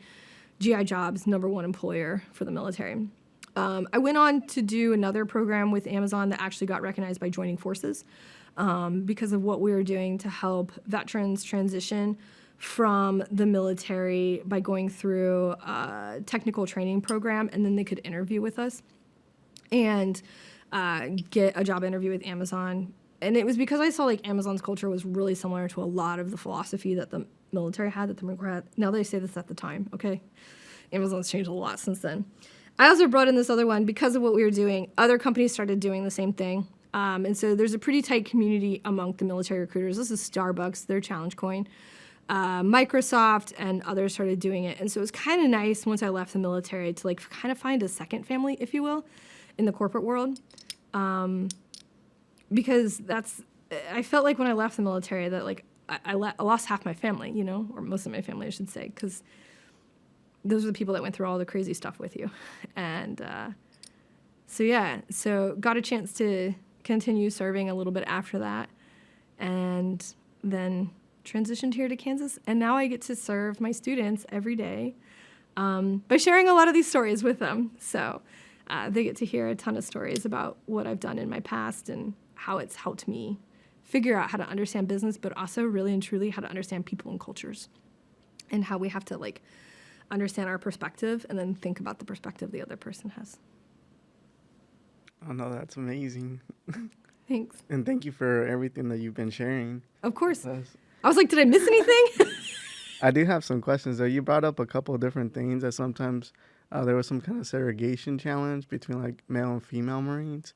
Speaker 1: GI Jobs #1 employer for the military. I went on to do another program with Amazon that actually got recognized by joining forces because of what we were doing to help veterans transition from the military by going through a technical training program, and then they could interview with us and get a job interview with Amazon. And it was because I saw like Amazon's culture was really similar to a lot of the philosophy that the military had, that the Marine Corps had. Now they say this at the time, okay? Amazon's changed a lot since then. I also brought in this other one because of what we were doing. Other companies started doing the same thing. And so there's a pretty tight community among the military recruiters. This is Starbucks, their challenge coin. Microsoft and others started doing it. And so it was kind of nice once I left the military to like kind of find a second family, if you will, in the corporate world. Because I felt like when I left the military that like I lost half my family, you know, or most of my family, I should say, because those are the people that went through all the crazy stuff with you. And so got a chance to continue serving a little bit after that, and then transitioned here to Kansas. And now I get to serve my students every day by sharing a lot of these stories with them. So they get to hear a ton of stories about what I've done in my past and how it's helped me figure out how to understand business, but also really and truly how to understand people and cultures, and how we have to like understand our perspective and then think about the perspective the other person has.
Speaker 2: Oh, no, that's amazing.
Speaker 1: Thanks.
Speaker 2: And thank you for everything that you've been sharing.
Speaker 1: Of course.
Speaker 2: with us.
Speaker 1: I was like, did I miss anything?
Speaker 2: I do have some questions, though. You brought up a couple of different things that sometimes there was some kind of segregation challenge between like male and female Marines.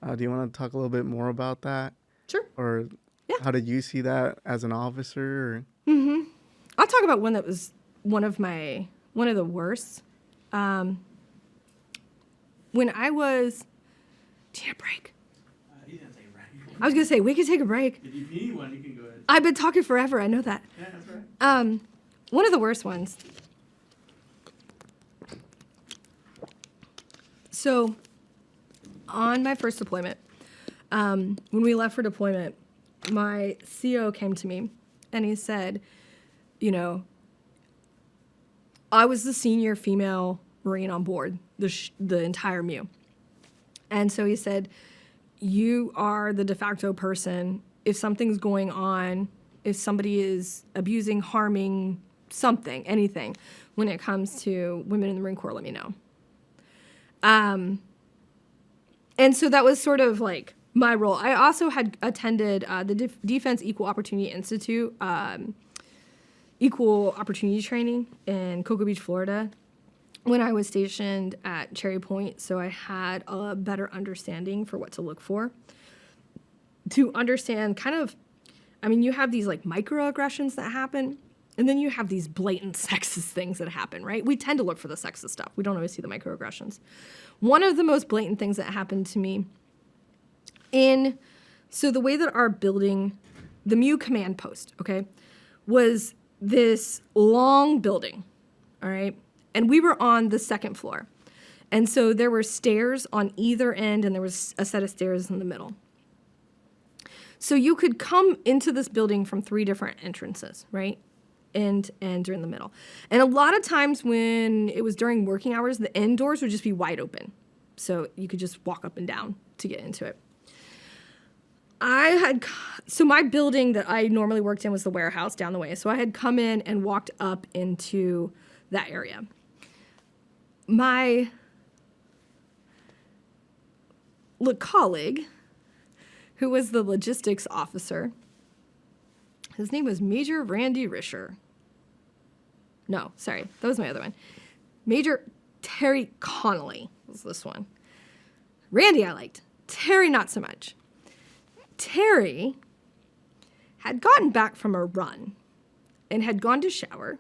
Speaker 2: Do you want to talk a little bit more about that?
Speaker 1: Sure.
Speaker 2: Or
Speaker 1: Yeah.
Speaker 2: how did you see that as an officer?
Speaker 1: I'll talk about one that was one of the worst. When I was, do you need a break?
Speaker 3: He's gonna take a break.
Speaker 1: I was gonna say we could take a break.
Speaker 3: If you need one, you can go ahead.
Speaker 1: I've been talking forever. I know that.
Speaker 3: Yeah, that's right.
Speaker 1: One of the worst ones. So, on my first deployment, when we left for deployment, my CO came to me and he said, you know, I was the senior female Marine on board the entire MEU. And so he said, you are the de facto person. If something's going on, if somebody is abusing, harming, something, anything, when it comes to women in the Marine Corps, let me know. And so that was sort of like my role. I also had attended the Defense Equal Opportunity Institute equal opportunity training in Cocoa Beach, Florida, when I was stationed at Cherry Point. So I had a better understanding for what to look for. To understand kind of, I mean, you have these like microaggressions that happen, and then you have these blatant sexist things that happen, right? We tend to look for the sexist stuff. We don't always see the microaggressions. One of the most blatant things that happened to me so the way that our building the Mu command post, okay, was this long building, all right? And we were on the second floor. And so there were stairs on either end, and there was a set of stairs in the middle. So you could come into this building from 3 different entrances, right? End or in the middle. And a lot of times when it was during working hours, the end doors would just be wide open. So you could just walk up and down to get into it. So my building that I normally worked in was the warehouse down the way. So I had come in and walked up into that area. My colleague, who was the logistics officer, his name was Major Randy Risher. No, sorry, that was my other one. Major Terry Connolly was this one. Randy I liked. Terry not so much. Terry had gotten back from a run and had gone to shower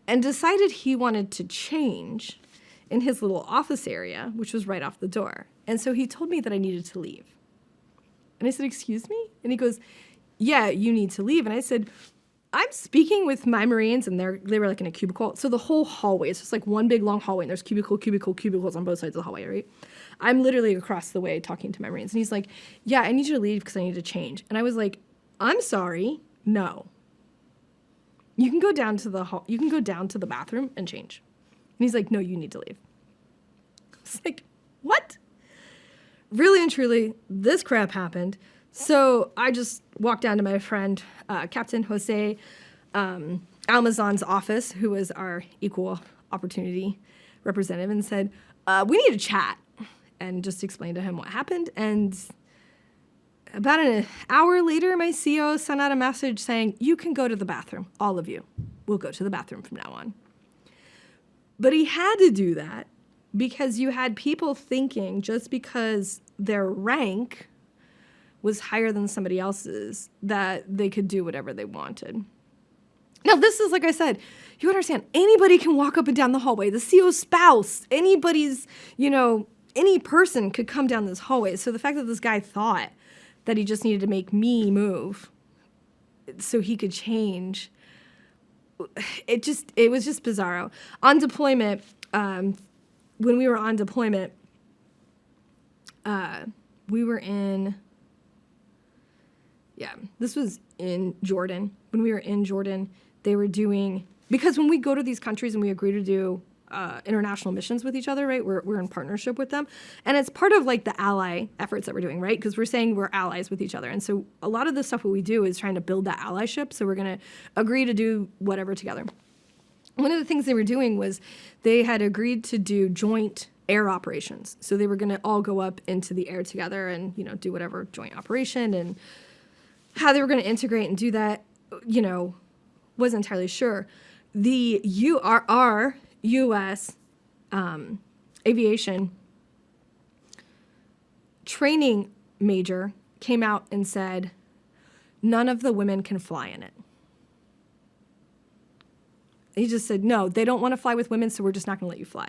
Speaker 1: and decided he wanted to change in his little office area, which was right off the door. And so he told me that I needed to leave. And I said, excuse me? And he goes, yeah, you need to leave. And I said, I'm speaking with my Marines, and they were like in a cubicle. So the whole hallway, it's just like one big long hallway, and there's cubicles on both sides of the hallway, right? I'm literally across the way talking to my Marines. And he's like, yeah, I need you to leave because I need to change. And I was like, I'm sorry, no. You can go down to the bathroom and change. And he's like, no, you need to leave. I was like, what? Really and truly, this crap happened. So I just walked down to my friend, Captain Jose Almazan's office, who was our equal opportunity representative, and said, we need to chat, and just explained to him what happened. And about an hour later, my CO sent out a message saying, you can go to the bathroom, all of you. We'll go to the bathroom from now on. But he had to do that because you had people thinking just because their rank was higher than somebody else's that they could do whatever they wanted. Now, this is, like I said, you understand, anybody can walk up and down the hallway. The CO's spouse, anybody's, any person could come down this hallway. So the fact that this guy thought that he just needed to make me move so he could change, it was just bizarro. On deployment, when we were on deployment, we were this was in Jordan. When we were in Jordan, they were doing, because when we go to these countries and we agree to do international missions with each other, right, we're in partnership with them. And it's part of like the ally efforts that we're doing, right, because we're saying we're allies with each other. And so a lot of the stuff what we do is trying to build that allyship. So we're going to agree to do whatever together. One of the things they were doing was they had agreed to do joint air operations. So they were going to all go up into the air together and, do whatever joint operation. And how they were going to integrate and do that, wasn't entirely sure. The our U.S. Aviation training major came out and said, none of the women can fly in it. He just said, no, they don't want to fly with women, so we're just not going to let you fly.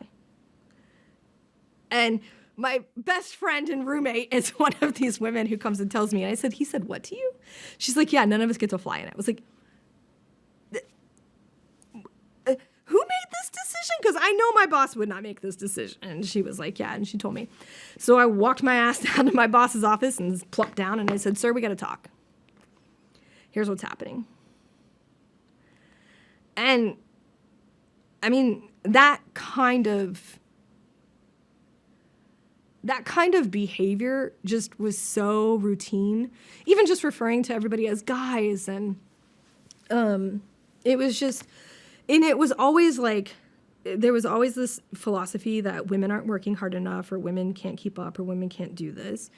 Speaker 1: And my best friend and roommate is one of these women who comes and tells me, and I said, he said what to you? She's like, yeah, none of us get to fly in it. I was like, who made this decision? Because I know my boss would not make this decision. And she was like, yeah, and she told me. So I walked my ass down to my boss's office and plumped down, and I said, sir, we got to talk. Here's what's happening. And, I mean, that kind of behavior just was so routine, even just referring to everybody as guys. And it was just, and it was always like, there was always this philosophy that women aren't working hard enough, or women can't keep up, or women can't do this,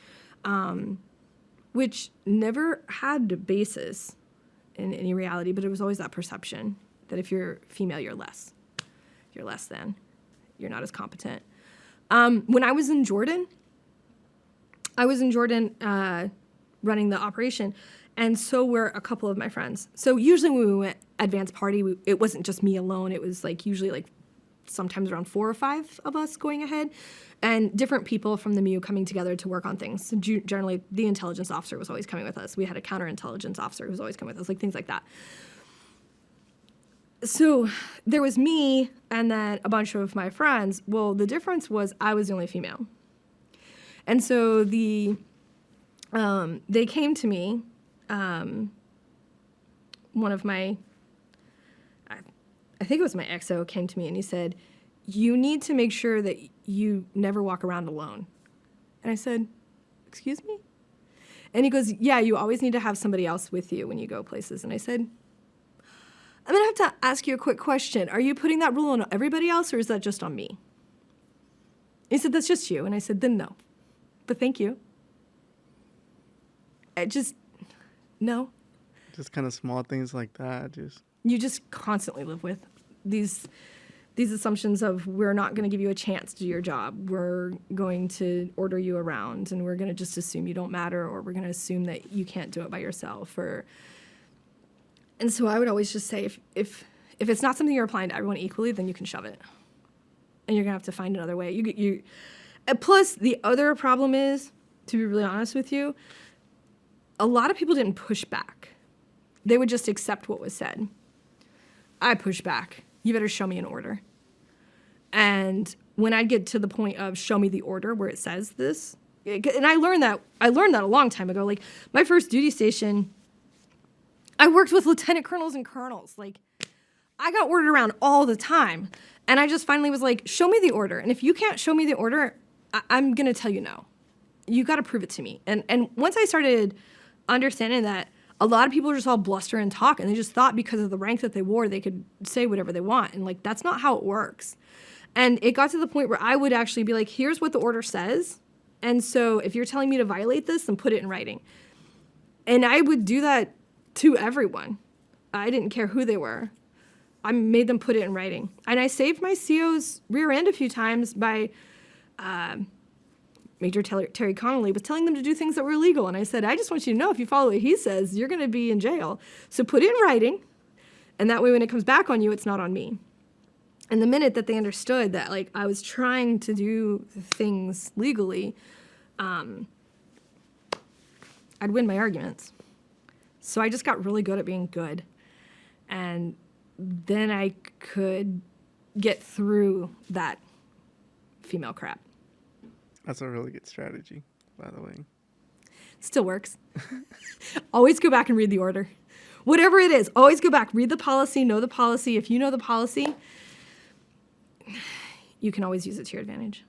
Speaker 1: which never had a basis in any reality, but it was always that perception that if you're female, you're less than, you're not as competent. When I was in Jordan, running the operation, and so were a couple of my friends. So usually when we went advanced party, it wasn't just me alone. It was like usually like sometimes around 4 or 5 of us going ahead, and different people from the MU coming together to work on things. So generally, the intelligence officer was always coming with us. We had a counterintelligence officer who was always coming with us, like things like that. So there was me and then a bunch of my friends. Well, the difference was I was the only female. And so they came to me, one of my, I think it was my XO came to me and he said, you need to make sure that you never walk around alone. And I said, excuse me? And he goes, yeah, you always need to have somebody else with you when you go places. And I said, I'm going to have to ask you a quick question. Are you putting that rule on everybody else, or is that just on me? He said, that's just you. And I said, then no. But thank you. No.
Speaker 2: Just kind of small things like that.
Speaker 1: You just constantly live with these assumptions of we're not going to give you a chance to do your job. We're going to order you around, and we're going to just assume you don't matter, or we're going to assume that you can't do it by yourself. And so I would always just say, if it's not something you're applying to everyone equally, then you can shove it. And you're going to have to find another way. Plus, the other problem is, to be really honest with you, a lot of people didn't push back. They would just accept what was said. I pushed back. You better show me an order. And when I get to the point of show me the order where it says this, and I learned that a long time ago. Like, my first duty station, I worked with lieutenant colonels and colonels. Like, I got ordered around all the time. And I just finally was like, show me the order. And if you can't show me the order, I'm going to tell you no. You got to prove it to me. And once I started understanding that a lot of people just all bluster and talk, and they just thought because of the rank that they wore, they could say whatever they want. And, like, that's not how it works. And it got to the point where I would actually be like, here's what the order says. And so if you're telling me to violate this, then put it in writing. And I would do that to everyone. I didn't care who they were. I made them put it in writing. And I saved my CO's rear end a few times by Major Terry Connolly was telling them to do things that were illegal. And I said, I just want you to know, if you follow what he says, you're going to be in jail. So put it in writing. And that way when it comes back on you, it's not on me. And the minute that they understood that, like, I was trying to do things legally, I'd win my arguments. So I just got really good at being good. And then I could get through that female crap.
Speaker 2: That's a really good strategy, by the way.
Speaker 1: Still works. Always go back and read the order. Whatever it is, always go back, read the policy, know the policy. If you know the policy, you can always use it to your advantage.